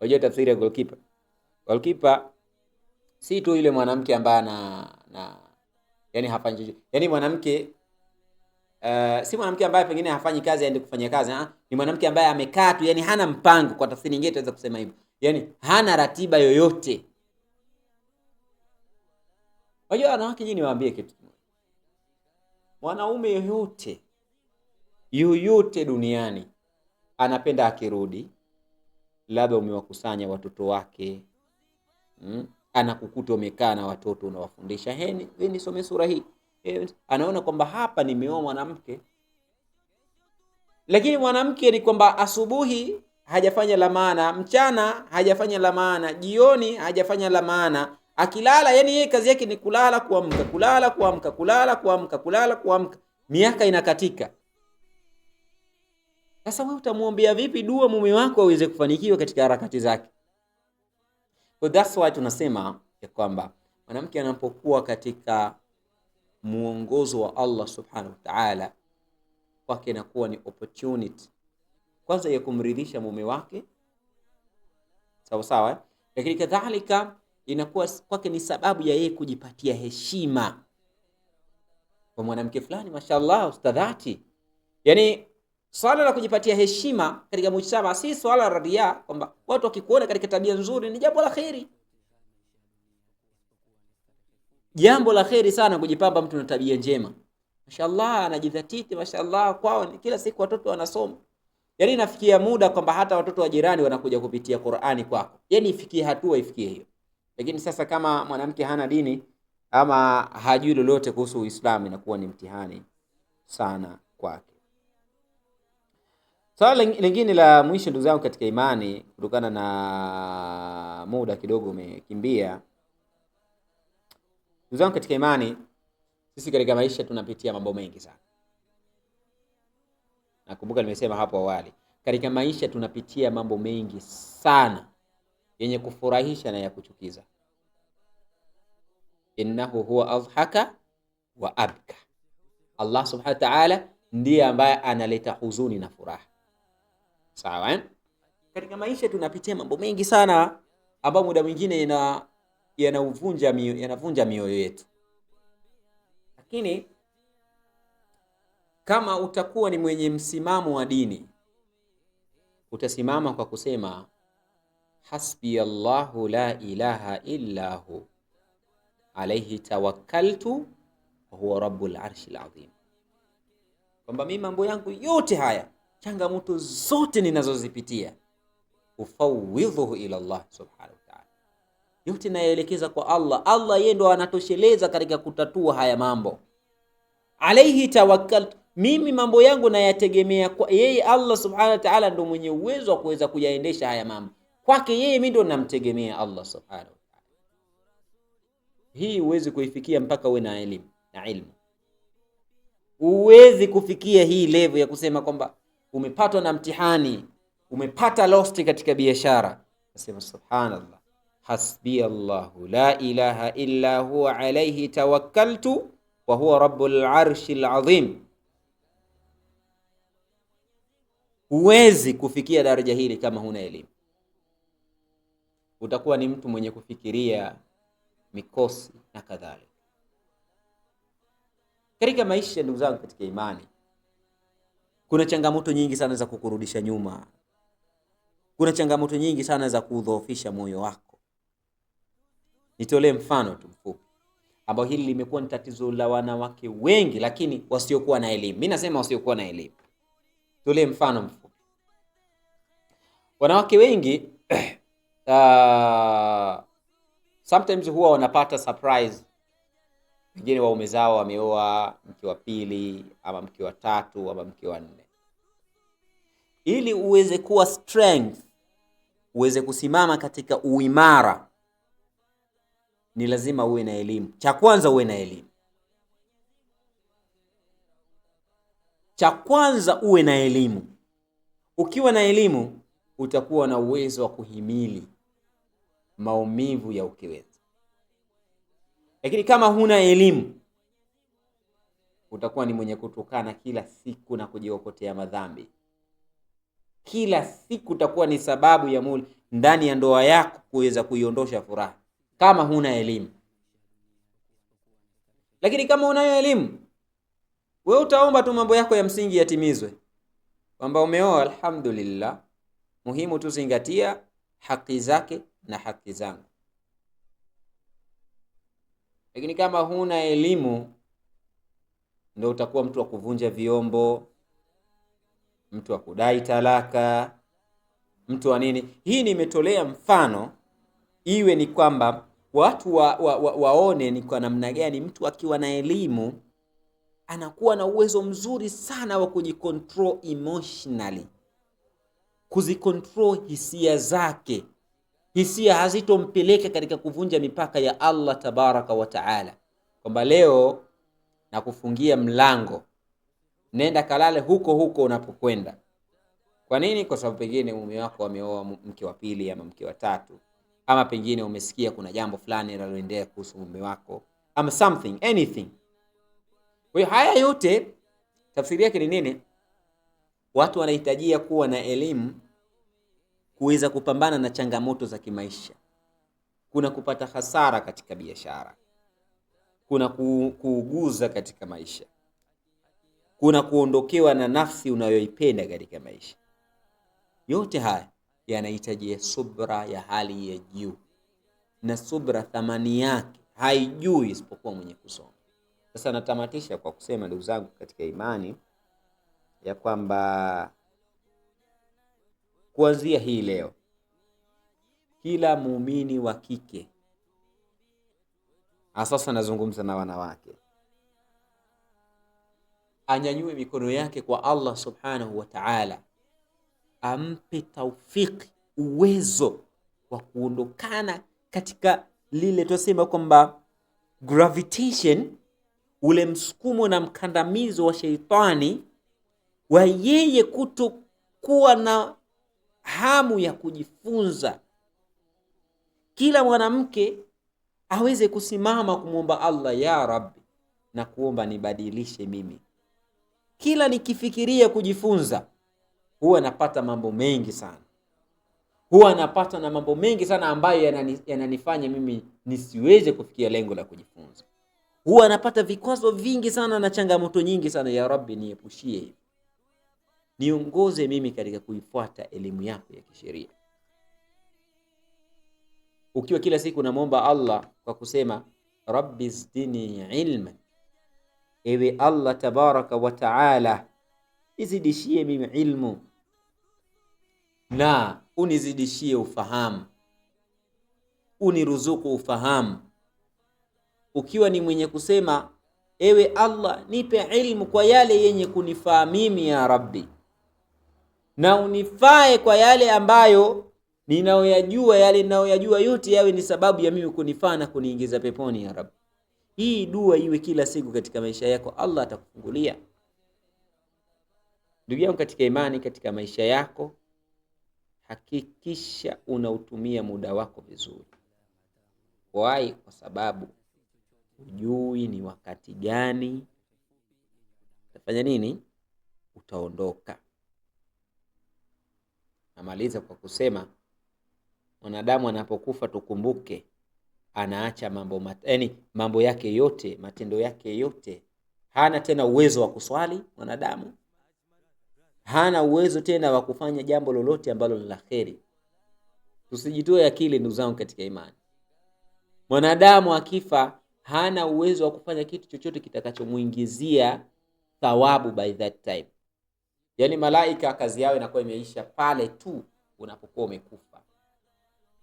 S1: Unajua tafsiri ya goalkeeper? Goalkeeper si tu ile mwanamke ambaye yani hafanyi chochote. Yani mwanamke si mwanamke ambaye pengine hafanyi kazi aende kufanya kazi, ni mwanamke ambaye amekaa tu, yani hana mpango. Kwa tafsiri nyingine tunaweza kusema hivyo, yani hana ratiba yoyote. Unajua wanawake, nyinyi niwaambie kitu kimoja, mwanaume yoyote duniani anapenda akirudi, labda umewakusanya watoto wake, anakukuta umekaa na watoto unawafundisha, wewe nisome sura hii, anaona kwamba hapa nimeoa mwanamke. Lakini mwanamke ni kwamba asubuhi hajafanya la maana, mchana hajafanya la maana, jioni hajafanya la maana, akilala, yani yeye kazi yake ni kulala kuamka. Miaka inakatika. Sasa wewe utamuombea vipi dua mume wako aweze kufanikiwa katika harakati zake? So that's why tunasema ya kwamba mwanamke anapokuwa katika muongozo wa Allah subhanahu wa ta'ala, kwake inakuwa ni opportunity kwanza ya kumridhisha mume wake, sawa sawa, lakini kadhalika inakuwa kwake ni sababu ya yeye kujipatia heshima. Kwa mwanamke fulani mashallah ustadhati, yani swala la kujipatia heshima katika mujtama si swala la riya, kwamba watu wakikuona katika tabia nzuri ni jambo la khairi. Jambo la khairi sana kujipamba mtu na tabia njema. Mashallah anajidhatiti, mashallah kwao kila siku watoto wanasoma. Yani inafikia muda kwamba hata watoto wa jirani wanakuja kupitia Qur'ani kwako. Yani ifikie hiyo. Lakini sasa kama mwanamke hana dini ama hajui lolote kuhusu Uislamu, inakuwa ni mtihani sana kwake. Swala lingine la mwisho ndugu zangu katika imani, kutokana na muda kidogo umekimbia. Ndugu zangu katika imani, sisi katika maisha tunapitia mambo mengi sana. Nakumbuka nimesema hapo awali, katika maisha tunapitia mambo mengi sana yenye kufurahisha na ya kuchukiza. Innahu huwa adhaka wa abka. Allah subhanahu wa ta'ala ndiye ambaye analeta huzuni na furaha. Sawa eh? Katika maisha tunapitia mambo mengi sana ambayo muda mwingine yanavunja mioyo yetu, lakini kama utakuwa ni mwenye msimamo wa dini, utasimama kwa kusema hasbi Allahu la ilaha illa hu alayhi tawakkaltu wa huwa rabbul arshil azim, kwamba mimi mambo yangu yote haya, changamoto zote ninazozipitia, ufawidhuhu ila Allah subhanahu wa ta'ala, yote nayaelekeza kwa Allah. Allah yeye ndo anatosheleza katika kutatua haya mambo. Alayhi tawakkaltu, mimi mambo yangu nayategemea kwa yeye. Allah subhanahu wa ta'ala ndo mwenye uwezo wa kuweza kuyaendesha haya mambo, kwake yeye mimi ndo namtegemea Allah subhanahu wa ta'ala. Hii huwezi kuifikia mpaka uwe na elimu na ilmu. Huwezi kufikia hii level ya kusema kwamba umepatwa na mtihani, umepata lost katika biashara, nasema subhanallah, hasbi Allahu la ilaha illa huwa alayhi tawakkaltu wa huwa rabbul arshil azim. Huwezi kufikia daraja hili kama huna elimu. Utakuwa ni mtu mwenye kufikiria mikosi na kadhalika. Katika maisha, ndugu zangu katika imani, kuna changamoto nyingi sana za kukurudisha nyuma. Kuna changamoto nyingi sana za kudhoofisha moyo wako. Nitolee mfano tu mfupi ambao hili limekuwa ni tatizo la wanawake wengi, lakini wasiokuwa na elimu. Mimi nasema wasiokuwa na elimu. Tolee mfano mfupi. Wanawake wengi sometimes huwa wanapata surprise. Wengine waume zao wameoa mke wa pili ama mke wa tatu ama mke wa nne. Ili uweze kuwa strength, uweze kusimama katika uimara, ni lazima uwe na elimu. Cha kwanza uwe na elimu. Cha kwanza uwe na elimu. Ukiwa na elimu, utakuwa na uwezo wa kuhimili maumivu ya ukiweza. Lakini kama huna elimu, utakuwa ni mwenye kutukana kila siku na kujiokotea madhambi. Kila siku utakuwa ni sababu ya ndani ya ndoa yako kuweza kuiondosha furaha, kama huna elimu. Lakini kama unayo elimu, wewe utaomba tu mambo yako ya msingi yatimizwe. Kwamba umeoa, alhamdulillah, muhimu tu zingatia haki zake na haki zangu. Lakini kama huna elimu, ndio utakuwa mtu wa kuvunja vyombo, mtu wa kudai talaka, mtu wa nini. Hii nimetolea mfano iwe ni kwamba watu waone ni kwa namna gani mtu akiwa na elimu anakuwa na uwezo mzuri sana wa kujicontrol emotionally, kuzicontrol hisia zake. Hisia hazitompeleka katika kuvunja mipaka ya Allah tabaraka wa taala, kwamba leo na kufungia mlango, nenda kalale huko huko unapokwenda. Kwa nini? Kwa sababu pengine mume wako ameoa mke wa pili ama mke wa tatu, ama pengine umesikia kuna jambo fulani linaloendelea kuhusu mume wako, ama something, anything. Kwa hiyo haya yote tafsiri yake ni nini? Watu wanahitajia kuwa na elimu kuweza kupambana na changamoto za kimaisha. Kuna kupata hasara katika biashara, kuna kuuguza katika maisha, kuna kuondokewa na nafsi unayoipenda katika maisha. Yote haya yanahitaji subra ya hali ya juu, na subra thamani yake haijui isipokuwa mwenye kusoma. Sasa natamatisha kwa kusema, ndugu zangu katika imani, ya kwamba kuanzia hii leo, kila muumini wa kike, sasa nazungumza na wanawake, anyanyue mikono yake kwa Allah subhanahu wa ta'ala, ampe taufiki, uwezo wa kuondokana katika lile tusema kwamba gravitation, ule msukumo na mkandamizo wa sheitani wa yeye kutokuwa na hamu ya kujifunza. Kila mwanamke aweze kusimama kumwomba Allah, ya Rabbi, na kuomba nibadilishe mimi. Kila nikifikiria kujifunza, huwa napata mambo mengi sana, huwa napata na mambo mengi sana ambayo yananifanya mimi nisiweze kufikia lengo la kujifunza. Huwa napata vikwazo vingi sana na changamoto nyingi sana. Ya Rabbi, niepushie hivi, niongoze mimi katika kuifuata elimu yako ya kisheria. Ukiwa kila siku unamwomba Allah kwa kusema Rabbi zidni ilma, ewe Allah tabaraka wa taala, nizidishie mimi ilmu na unizidishie ufahamu, uniruzuku ufahamu. Ukiwa ni mwenye kusema ewe Allah, nipe ilmu kwa yale yenye kunifaa mimi ya Rabbi, na unifae kwa yale ambayo ninayoyajua, yale ninayoyajua yote yawe ni sababu ya mimi kunifaa na kuniingiza peponi ya Rabbi. Hii dua iwe kila siku katika maisha yako, Allah atakufungulia. Ndugu yangu katika imani, katika maisha yako hakikisha unautumia muda wako vizuri. Why? Kwa sababu hujui ni wakati gani utafanya nini, utaondoka. Namaliza kwa kusema mwanadamu anapokufa tukumbuke anaacha mambo yake yote, matendo yake yote. Hana tena uwezo wa kuswali mwanadamu, hana uwezo tena wa kufanya jambo lolote ambalo ni la kheri. Tusijitoe akili ndugu zangu katika imani. Mwanadamu akifa hana uwezo wa kufanya kitu chochote kitakachomuingizia thawabu by that time. Yaani malaika kazi yao inakuwa imeisha pale tu unapokuwa umekufa.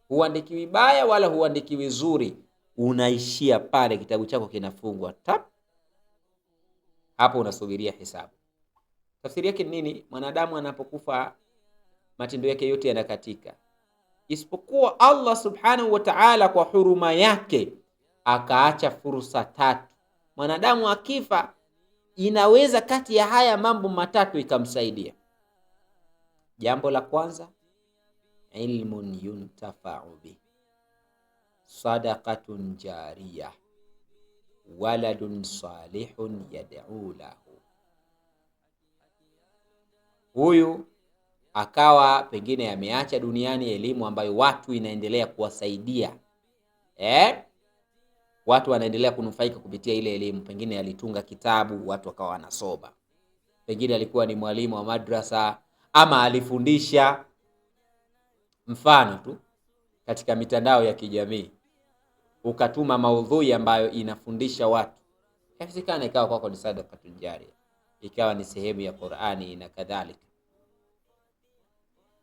S1: Huandikiwi baya wala huandikiwi zuri, unaishia pale, kitabu chako kinafungwa tap. Hapo unasubiria hisabu. Tafsiri yake nini? Mwanadamu anapokufa matendo yake yote yanakatika, isipokuwa Allah subhanahu wa ta'ala kwa huruma yake akaacha fursa tatu. Mwanadamu akifa inaweza kati ya haya mambo matatu ikamsaidia. Jambo la kwanza, ilmun yuntafa'u bi, sadaqatun jariyah, waladun salihun yad'u lahu. Huyu akawa pengine ameacha duniani elimu ambayo watu inaendelea kuwasaidia. Watu wanaendelea kunufaika kupitia ile elimu. Pengine alitunga kitabu, watu wakawa wanasoma. Pengine alikuwa ni mwalimu wa madrasa ama alifundisha. Mfano tu, katika mitandao ya kijamii ukatuma maudhui ambayo inafundisha watu, inawezekana ikawa kwako ni sadaqatun jariyah, ikawa ni sehemu ya Qur'ani na kadhalika.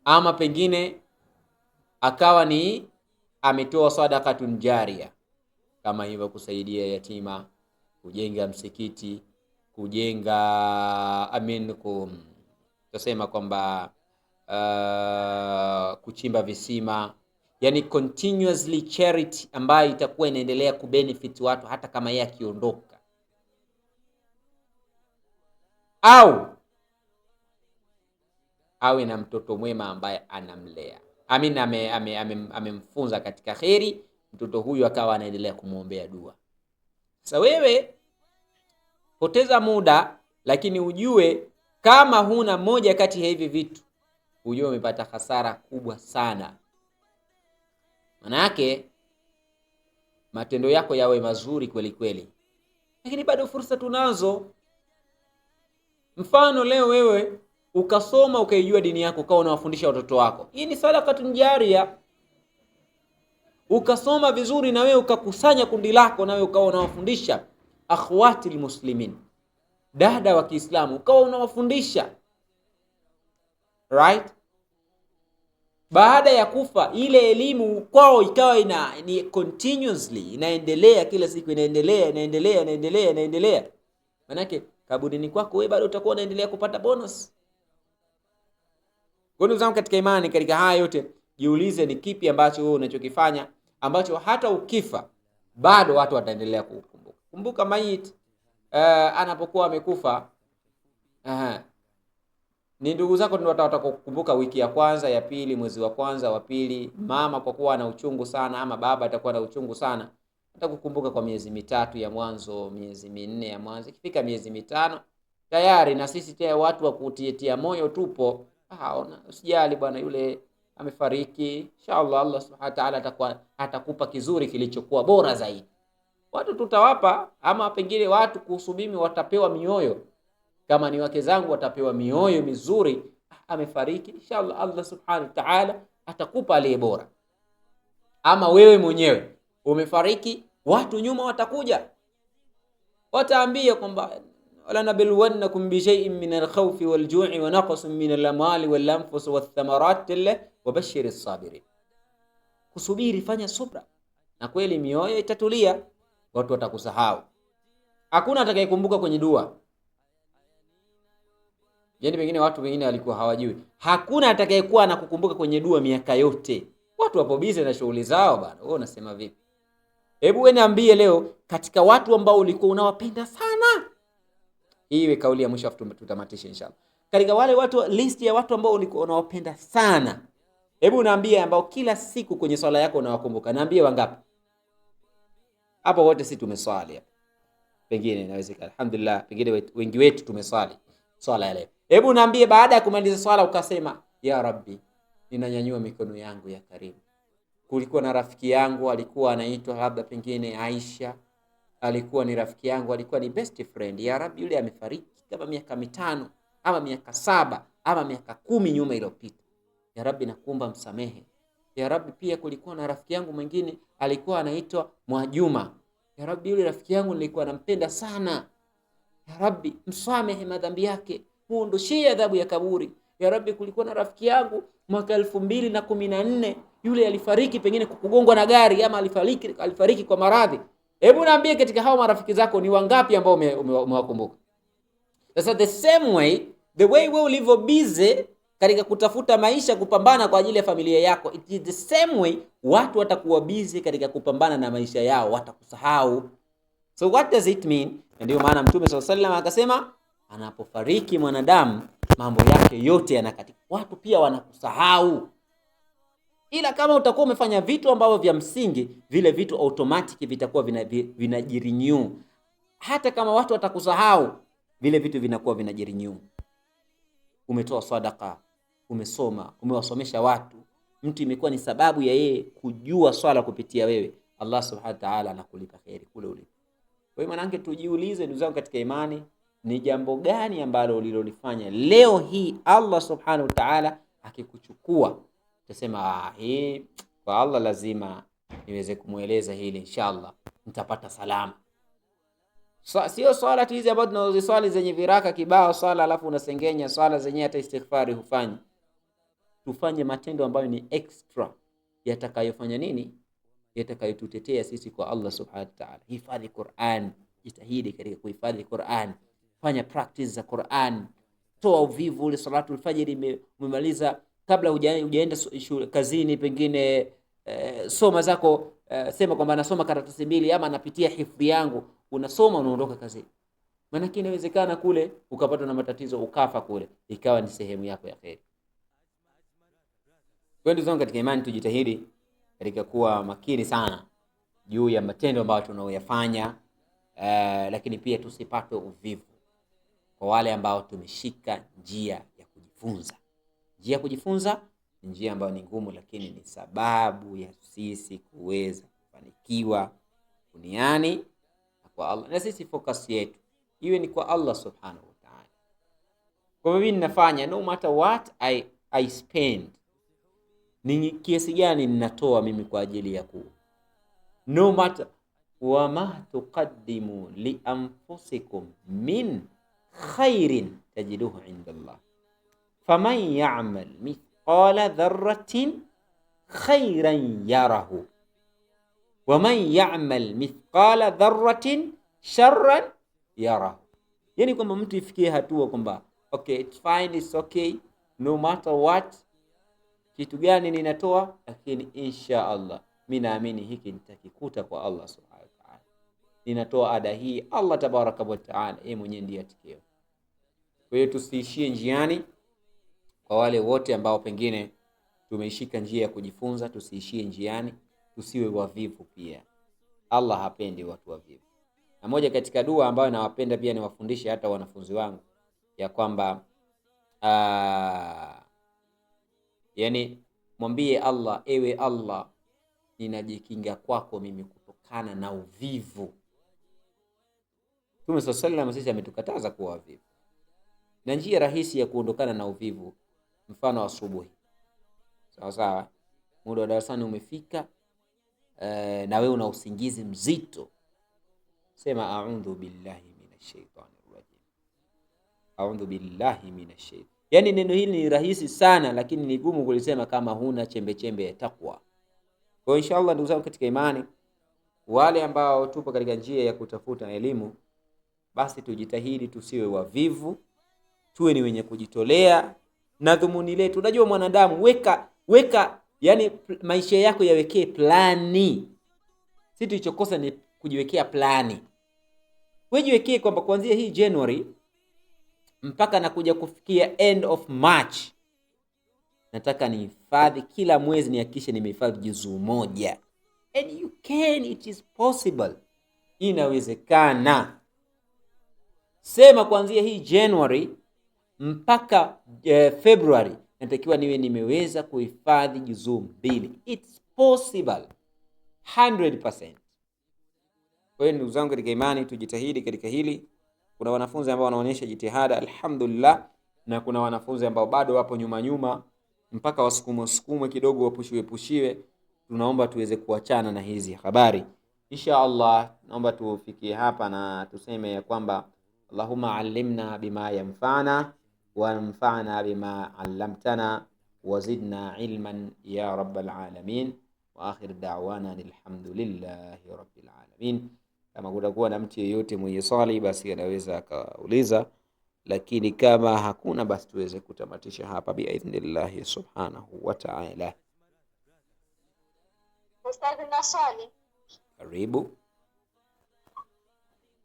S1: Ama pengine akawa ni ametoa sadaqatun jariyah kama hivyo, kusaidia yatima, kujenga msikiti, kujenga tusema kwamba kuchimba visima, yani continuously charity ambayo itakuwa inaendelea kubenefit watu hata kama yeye akiondoka. Au awe na mtoto mwema ambaye anamlea, amemfunza katika kheri, mtoto huyu akawa anaendelea kumuombea dua. Sasa wewe poteza muda, lakini ujue kama huna moja kati ya hivi vitu, ujue umepata hasara kubwa sana. Maana yake matendo yako yawe mazuri kweli kweli, lakini bado fursa tunazo. Mfano leo wewe ukasoma ukaijua dini yako, ukawa unawafundisha watoto wako, hii ni sadaqatun jariyah. Ukasoma vizuri na wewe ukakusanya kundi lako, na wewe ukawa unawafundisha akhwati almuslimin, dada wa Kiislamu, ukawa unawafundisha, right? Baada ya kufa ile elimu kwao ikawa ni continuously inaendelea, kila siku inaendelea. Manake kaburini kwako wewe bado utakuwa unaendelea kupata bonus. Kwa ndugu zangu katika imani, katika haya yote jiulize ni kipi ambacho wewe unachokifanya ambacho hata ukifa bado watu wataendelea kukumbuka. Kumbuka maiti anapokuwa amekufa, ni ndugu zako ndio watakukumbuka wiki ya kwanza, ya pili, mwezi wa kwanza, wa pili. Mama kwa kuwa ana uchungu sana, ama baba atakuwa na uchungu sana, atakukumbuka kwa miezi mitatu ya mwanzo, miezi minne ya mwanzo. Ikifika miezi mitano tayari na sisi tena watu wa kutietia moyo tupo, ona usijali bwana, yule amefariki, inshallah Allah subhanahu wa ta'ala atakupa kizuri kilichokuwa bora zaidi. Watu tutawapa, ama pengine watu kuhusu mimi watapewa mioyo, kama ni wake zangu watapewa mioyo mizuri, amefariki, inshallah Allah subhanahu wa ta'ala atakupa aliye bora. Ama wewe mwenyewe umefariki, watu nyuma watakuja wataambia kwamba wala nabluwannakum bi shay'in min al-khawfi wal-ju'i wa naqsin min al-amwali wal-anfusi wath-thamarati wa bashshir as-sabirin. Kusubiri, fanya subra, na kweli mioyo itatulia, watu watakusahau. Hakuna atakayekumbuka kwenye dua. Yaani pengine watu wengine walikuwa hawajui. Hakuna atakayekuwa anakukumbuka kwenye dua miaka yote. Watu wapo busy na shughuli zao bana. Wewe unasema vipi? Hebu wewe niambie leo, katika watu ambao ulikuwa unawapenda sana. Hii iwe kauli ya mwisho, afu tutamatisha inshallah. Katika wale watu, list ya watu ambao ulikuwa unawapenda sana, hebu niambie ambao kila siku kwenye swala yako unawakumbuka. Niambie wangapi? Hapo wote si tumeswali hapa. Pengine inawezekana. Alhamdulillah, pengine wengi wetu tumeswali swala ya leo. Hebu niambie baada ya kumaliza swala ukasema, ya Rabbi, ninanyanyua mikono yangu ya karibu. Kulikuwa na rafiki yangu alikuwa anaitwa labda pengine Aisha, alikuwa ni rafiki yangu, alikuwa ni best friend. Ya Rabbi, yule amefariki kama miaka 5 ama miaka 7 ama miaka 10 nyuma iliyopita. Ya Rabbi, nakuomba msamehe. Ya Rabbi, pia kulikuwa na rafiki yangu mwingine alikuwa anaitwa Mwajuma. Ya Rabbi, yule rafiki yangu nilikuwa nampenda sana. Ya Rabbi, msamehe madhambi yake, muondoshie adhabu ya kaburi. Ya Rabbi, kulikuwa na rafiki yangu mwaka 2014, yule alifariki pengine kugongwa na gari ama alifariki kwa maradhi. Hebu niambie katika hao marafiki zako ni wangapi ambao umewakumbuka? Sasa the same way, the way wewe ulivyo busy katika kutafuta maisha, kupambana kwa ajili ya familia yako, it is the same way watu watakuwa busy katika kupambana na maisha yao, watakusahau. So what does it mean? Ndio maana Mtume sallallahu alaihi wasallam akasema, anapofariki mwanadamu mambo yake yote yanakatika. Watu pia wanakusahau. Ila kama utakuwa umefanya vitu ambavyo vya msingi, vile vitu automatic vitakuwa vinajirenew. Hata kama watu watakusahau, vile vitu vinakuwa vinajirenew. Umetoa sadaka, umesoma, umewasomesha watu, mtu imekuwa ni sababu ya yeye kujua swala kupitia wewe, Allah subhanahu wa ta'ala anakulipa khairi kule ulipo. Kwa hiyo manake tujiulize ndugu zangu katika imani, ni jambo gani ambalo ulilolifanya leo hii Allah subhanahu wa ta'ala akikuchukua utasema hii kwa Allah lazima niweze kumueleza hili, inshallah nitapata salama. Sio swala hizi ambazo tunaziswali zenye viraka kibao swala alafu unasengenya swala zenye hata istighfari hufanyi. Tufanye matendo ambayo ni extra yatakayofanya nini? Yatakayotutetea sisi kwa Allah subhanahu wa ta'ala. Hifadhi Qur'an, jitahidi katika kuhifadhi Qur'an. Fanya practice za Qur'an. Toa uvivu ule salatul fajr umemaliza, kabla hujaenda kazini pengine soma zako, sema kwamba nasoma karatasi 2 ama napitia hifadhi yangu, unasoma unaondoka kazini. Maana inawezekana kule ukapata na matatizo ukafa kule, ikawa ni sehemu yako ya khair. Kwa ndugu zangu katika imani, tujitahidi katika kuwa makini sana juu ya matendo ambayo tunayoyafanya, lakini pia tusipate uvivu kwa wale ambao tumeshika njia ya kujifunza. Njia ya kujifunza ni njia ambayo ni ngumu, lakini ni sababu ya sisi kuweza kufanikiwa duniani na kwa Allah. Na sisi focus yetu iwe ni kwa Allah subhanahu wa ta'ala. Kwa mimi ninafanya no matter what I spend, ni kiasi gani ninatoa mimi kwa ajili ya no matter wa ma tuqaddimu li anfusikum min khairin tajiduhu inda Allah faman ya'mal mithqala dharratin khairan yarahu wa man ya'mal mithqala dharratin sharran yarahu. Yani kwamba mtu ifikie hatua kwamba okay, it's fine, it's okay, no matter what, kitu gani ninatoa, lakini insha Allah mimi naamini hiki nitakikuta kwa Allah subhanahu wa ta'ala. Ninatoa ada hii, Allah tabaraka wa ta'ala yeye mwenyewe ndiye atikio. Kwa hiyo tusiishie njiani. Kwa wale wote ambao pengine tumeishika njia ya kujifunza, tusiishie njiani, tusiwe wavivu pia. Allah hapendi watu wavivu. Na moja katika dua ambayo nawapenda pia niwafundishe hata wanafunzi wangu ya kwamba Yani mwambie Allah, ewe Allah, ninajikinga kwako mimi kutokana na uvivu. Mtume sallallahu alayhi wasallam sisi ametukataza kuwa wavivu, na njia rahisi ya kuondokana na uvivu, mfano asubuhi, sawa sawa, muda wa darasani umefika, na wewe una usingizi mzito, sema a'udhu billahi minash shaitani rajim, a'udhu billahi minash shaitani. Yani neno hili ni rahisi sana, lakini ni gumu kulisema kama huna chembe chembe ya takwa. Kwa inshallah, ndugu zangu katika imani, wale ambao tupo katika njia ya kutafuta elimu, basi tujitahidi tusiwe wavivu, tuwe ni wenye kujitolea na dhumuni letu. Unajua mwanadamu, weka yani maisha yako yawekee plani. Sisi tulichokosa ni kujiwekea plani. Wewe jiwekee kwamba kuanzia hii January mpaka nakuja kufikia end of March, nataka nihifadhi kila mwezi, nihakikishe nimehifadhi juzuu moja. And you can, it is possible. Inawezekana. Sema kuanzia hii January mpaka February natakiwa niwe nimeweza kuhifadhi juzuu 2. It's possible 100%. Kwa hiyo ndugu zangu katika imani, tujitahidi katika hili. Kuna wanafunzi ambao wanaonyesha jitihada, alhamdulillah, na kuna wanafunzi ambao bado wapo nyuma mpaka wasukumwe kidogo, wapushiwe. Tunaomba tuweze kuachana na hizi habari. Insha Allah, naomba tufikie hapa na tuseme ya kwamba Allahumma allimna bima yanfa'na wanfa'na bima 'allamtana wazidna ilman ya rabbal alamin, wa akhir da'wana alhamdulillahi rabbil alamin. Kama kutakuwa na mtu yeyote mwenye swali, basi anaweza akauliza, lakini kama hakuna, basi tuweze kutamatisha hapa biidhnillah subhanahu wa ta'ala.
S2: Ustadhi, na swali.
S1: Karibu.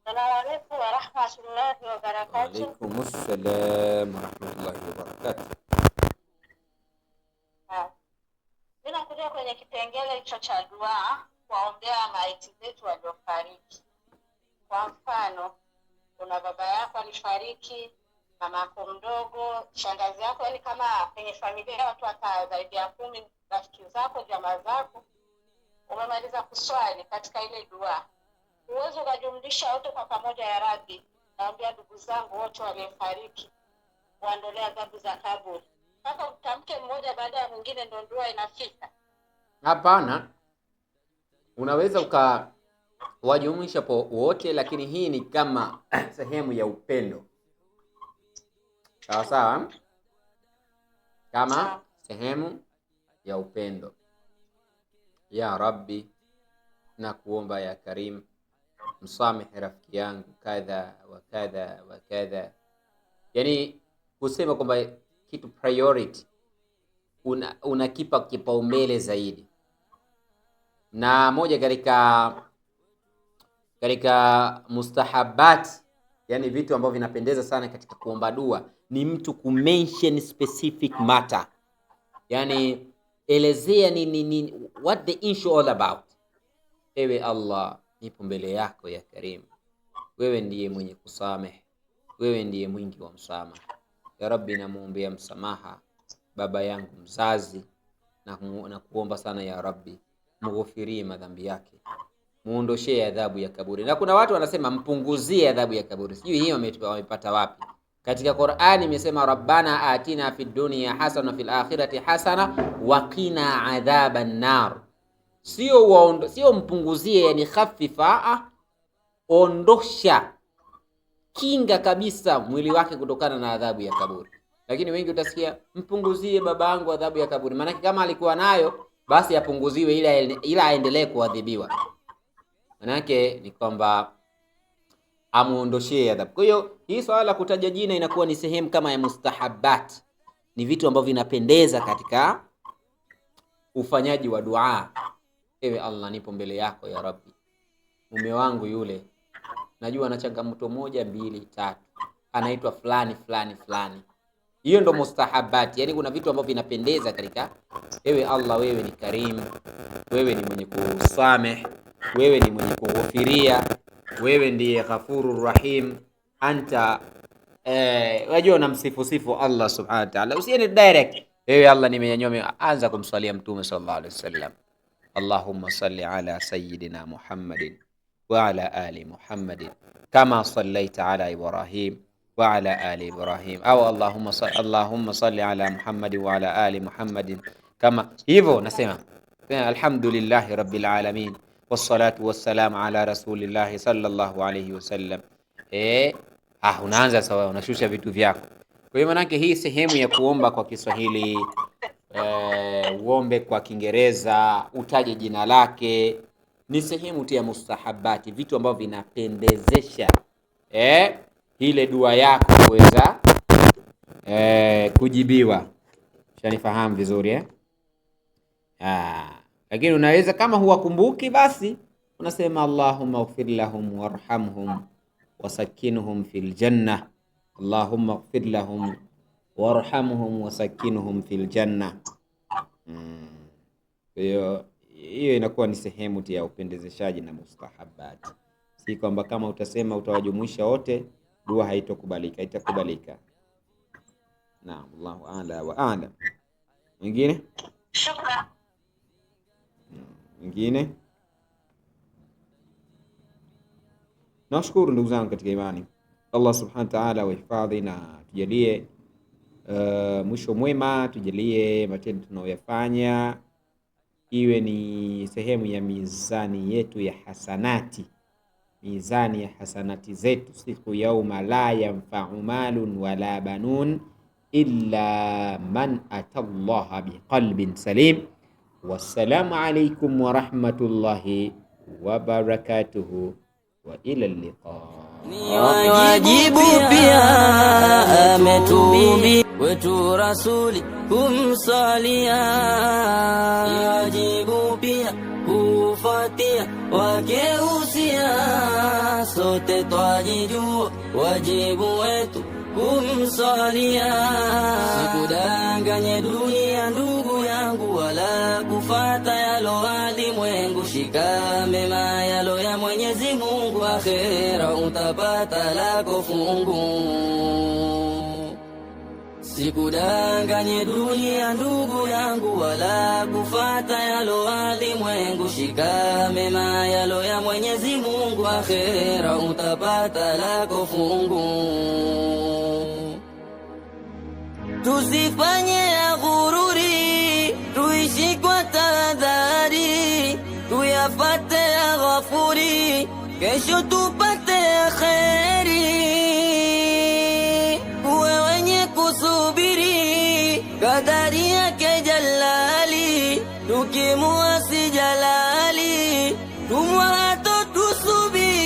S2: Assalamu alaykum wa rahmatullahi wa barakatuh.
S1: Wa alaykum assalam wa rahmatullahi wa barakatuh.
S2: Mimi nakuja kwenye kipengele hicho cha dua kuombea maiti zetu waliofariki. Kwa mfano, kuna baba yako alifariki, mama yako mdogo, shangazi yako, yani kama kwenye familia ya watu hata zaidi ya 10, rafiki zako, jamaa zako, umemaliza kuswali katika ile dua, uwezo ukajumlisha wote kwa pamoja, ya Rabbi, naambia ndugu zangu wote waliofariki waondolee adhabu za kaburi. Sasa utamke mmoja baada ya mwingine ndio dua inafika?
S1: Hapana, unaweza ukawajumuisha wote, lakini hii ni kama sehemu ya upendo. Sawa sawa, kama sehemu ya upendo. Ya Rabbi, na kuomba ya Karim, msamehe rafiki yangu kadha wa kadha wa kadha. Yani kusema kwamba kitu priority unakipa kipaumbele zaidi. Na moja katika mustahabat, yani vitu ambavyo vinapendeza sana katika kuomba dua, ni mtu kumention specific matter. Yani elezea ni what the issue all about. Ewe Allah, nipo mbele yako ya Karim, wewe ndiye mwenye kusamehe, wewe ndiye mwingi wa msamaha. Ya Rabbi, namuombea msamaha baba yangu mzazi, na kuomba sana ya Rabbi, mghufirie madhambi yake, muondoshee adhabu ya kaburi. Na kuna watu wanasema mpunguzie adhabu ya kaburi. Sijui hiyo wamepata wapi. Katika Qur'ani imesema Rabbana atina fid dunya hasana fil akhirati hasana wa qina adhaban nar. Sio mpunguzie, yani khafifa, ondosha, kinga kabisa mwili wake kutokana na adhabu ya kaburi. Lakini wengi utasikia mpunguzie babangu adhabu ya kaburi. Maana kama alikuwa nayo, basi apunguziwe ila aendelee kuadhibiwa. Maana ni kwamba amuondoshee adhabu. Kwa hiyo hii swala la kutaja jina inakuwa ni sehemu kama ya mustahabat. Ni vitu ambavyo vinapendeza katika ufanyaji wa dua. Ewe Allah, nipo mbele yako ya Rabbi, mume wangu yule najua ana changamoto 1, 2, 3, anaitwa fulani fulani fulani. Hiyo ndo mustahabat. Yani kuna vitu ambavyo vinapendeza katika, ewe Allah, wewe ni Karim, wewe ni mwenye kusameh, wewe ni mwenye kughufiria, wewe ndiye Ghafurur Rahim. Anta unajua unamsifu Allah subhanahu wa ta'ala. Usiende direct ewe Allah nimenyanyua, anza kumswalia Mtume sallallahu alaihi wasallam. Allahumma salli ala sayyidina Muhammadin wa ala ali Muhammadin kama sallaita ala Ibrahim wa ala ali Ibrahim, au Allahumma salli ala Muhammadin wa ala ali Muhammadin kama hivyo. Nasema alhamdulillahi rabbil alamin wassalatu wassalamu ala rasulillahi sallallahu alayhi wasallam. Unaanza sawa, unashusha vitu vyako. Kwa hiyo manake hii sehemu ya kuomba kwa Kiswahili, uombe kwa Kiingereza, utaje jina lake, ni sehemu tu ya mustahabati, vitu ambavyo vinapendezesha ile dua yako kuweza kujibiwa. Shanifahamu vizuri lakini unaweza kama huwakumbuki, basi unasema Allahumma ighfir lahum warhamhum wasakinhum fil janna. Allahumma ighfir lahum warhamhum wasakinhum fil janna. Hiyo inakuwa ni sehemu ya upendezeshaji na mustahabati, si kwamba kama utasema utawajumuisha wote dua haitokubalika, itakubalika. Naam, Allahu a'la wa a'lam. Mwingine?
S2: Shukran.
S1: Mwingine? Nashukuru ndugu zangu katika imani. Allah subhanahu wa ta'ala wahifadhi na tujalie mwisho mwema, tujalie matendo tunayoyafanya iwe ni sehemu ya mizani yetu ya hasanati, mizani ya hasanati zetu siku yauma la yanfa'u malun wala banun illa man atallaha biqalbin salim. Wassalamu alaykum wa rahmatullahi wa barakatuhu wa ila liqa.
S3: Ni wajibu pia ametumi wetu rasuli kumsalia, ni wajibu pia kufuatia wakeusia, sote twajijua wajibu wetu kumsalia. Sikudanganye dunia ndugu yangu, wala kufata yalo walimwengu. Shika mema yalo ya Mwenyezi Mungu, akhera utapata lako fungu. Sikudanganye dunia ndugu yangu, wala kufata yalo walimwengu. Shika mema yalo ya Mwenyezi Mungu, akhera utapata lako fungu. Tusifanye ya ghururi, tuishi kwa tahadhari, tuyafate ya Ghafuri, kesho tupate ya kheri. Uwe wenye kusubiri kadari yake Jalali, tukimuasi Jalali tumwato tusubiri.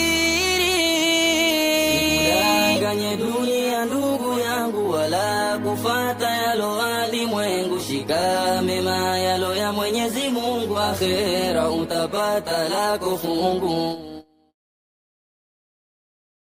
S3: Sikudanganye dunia ndugu yangu, wala kufata yalo walimwengu. Shika mema yalo ya Mwenyezi Mungu, akhera utapata lako fungu.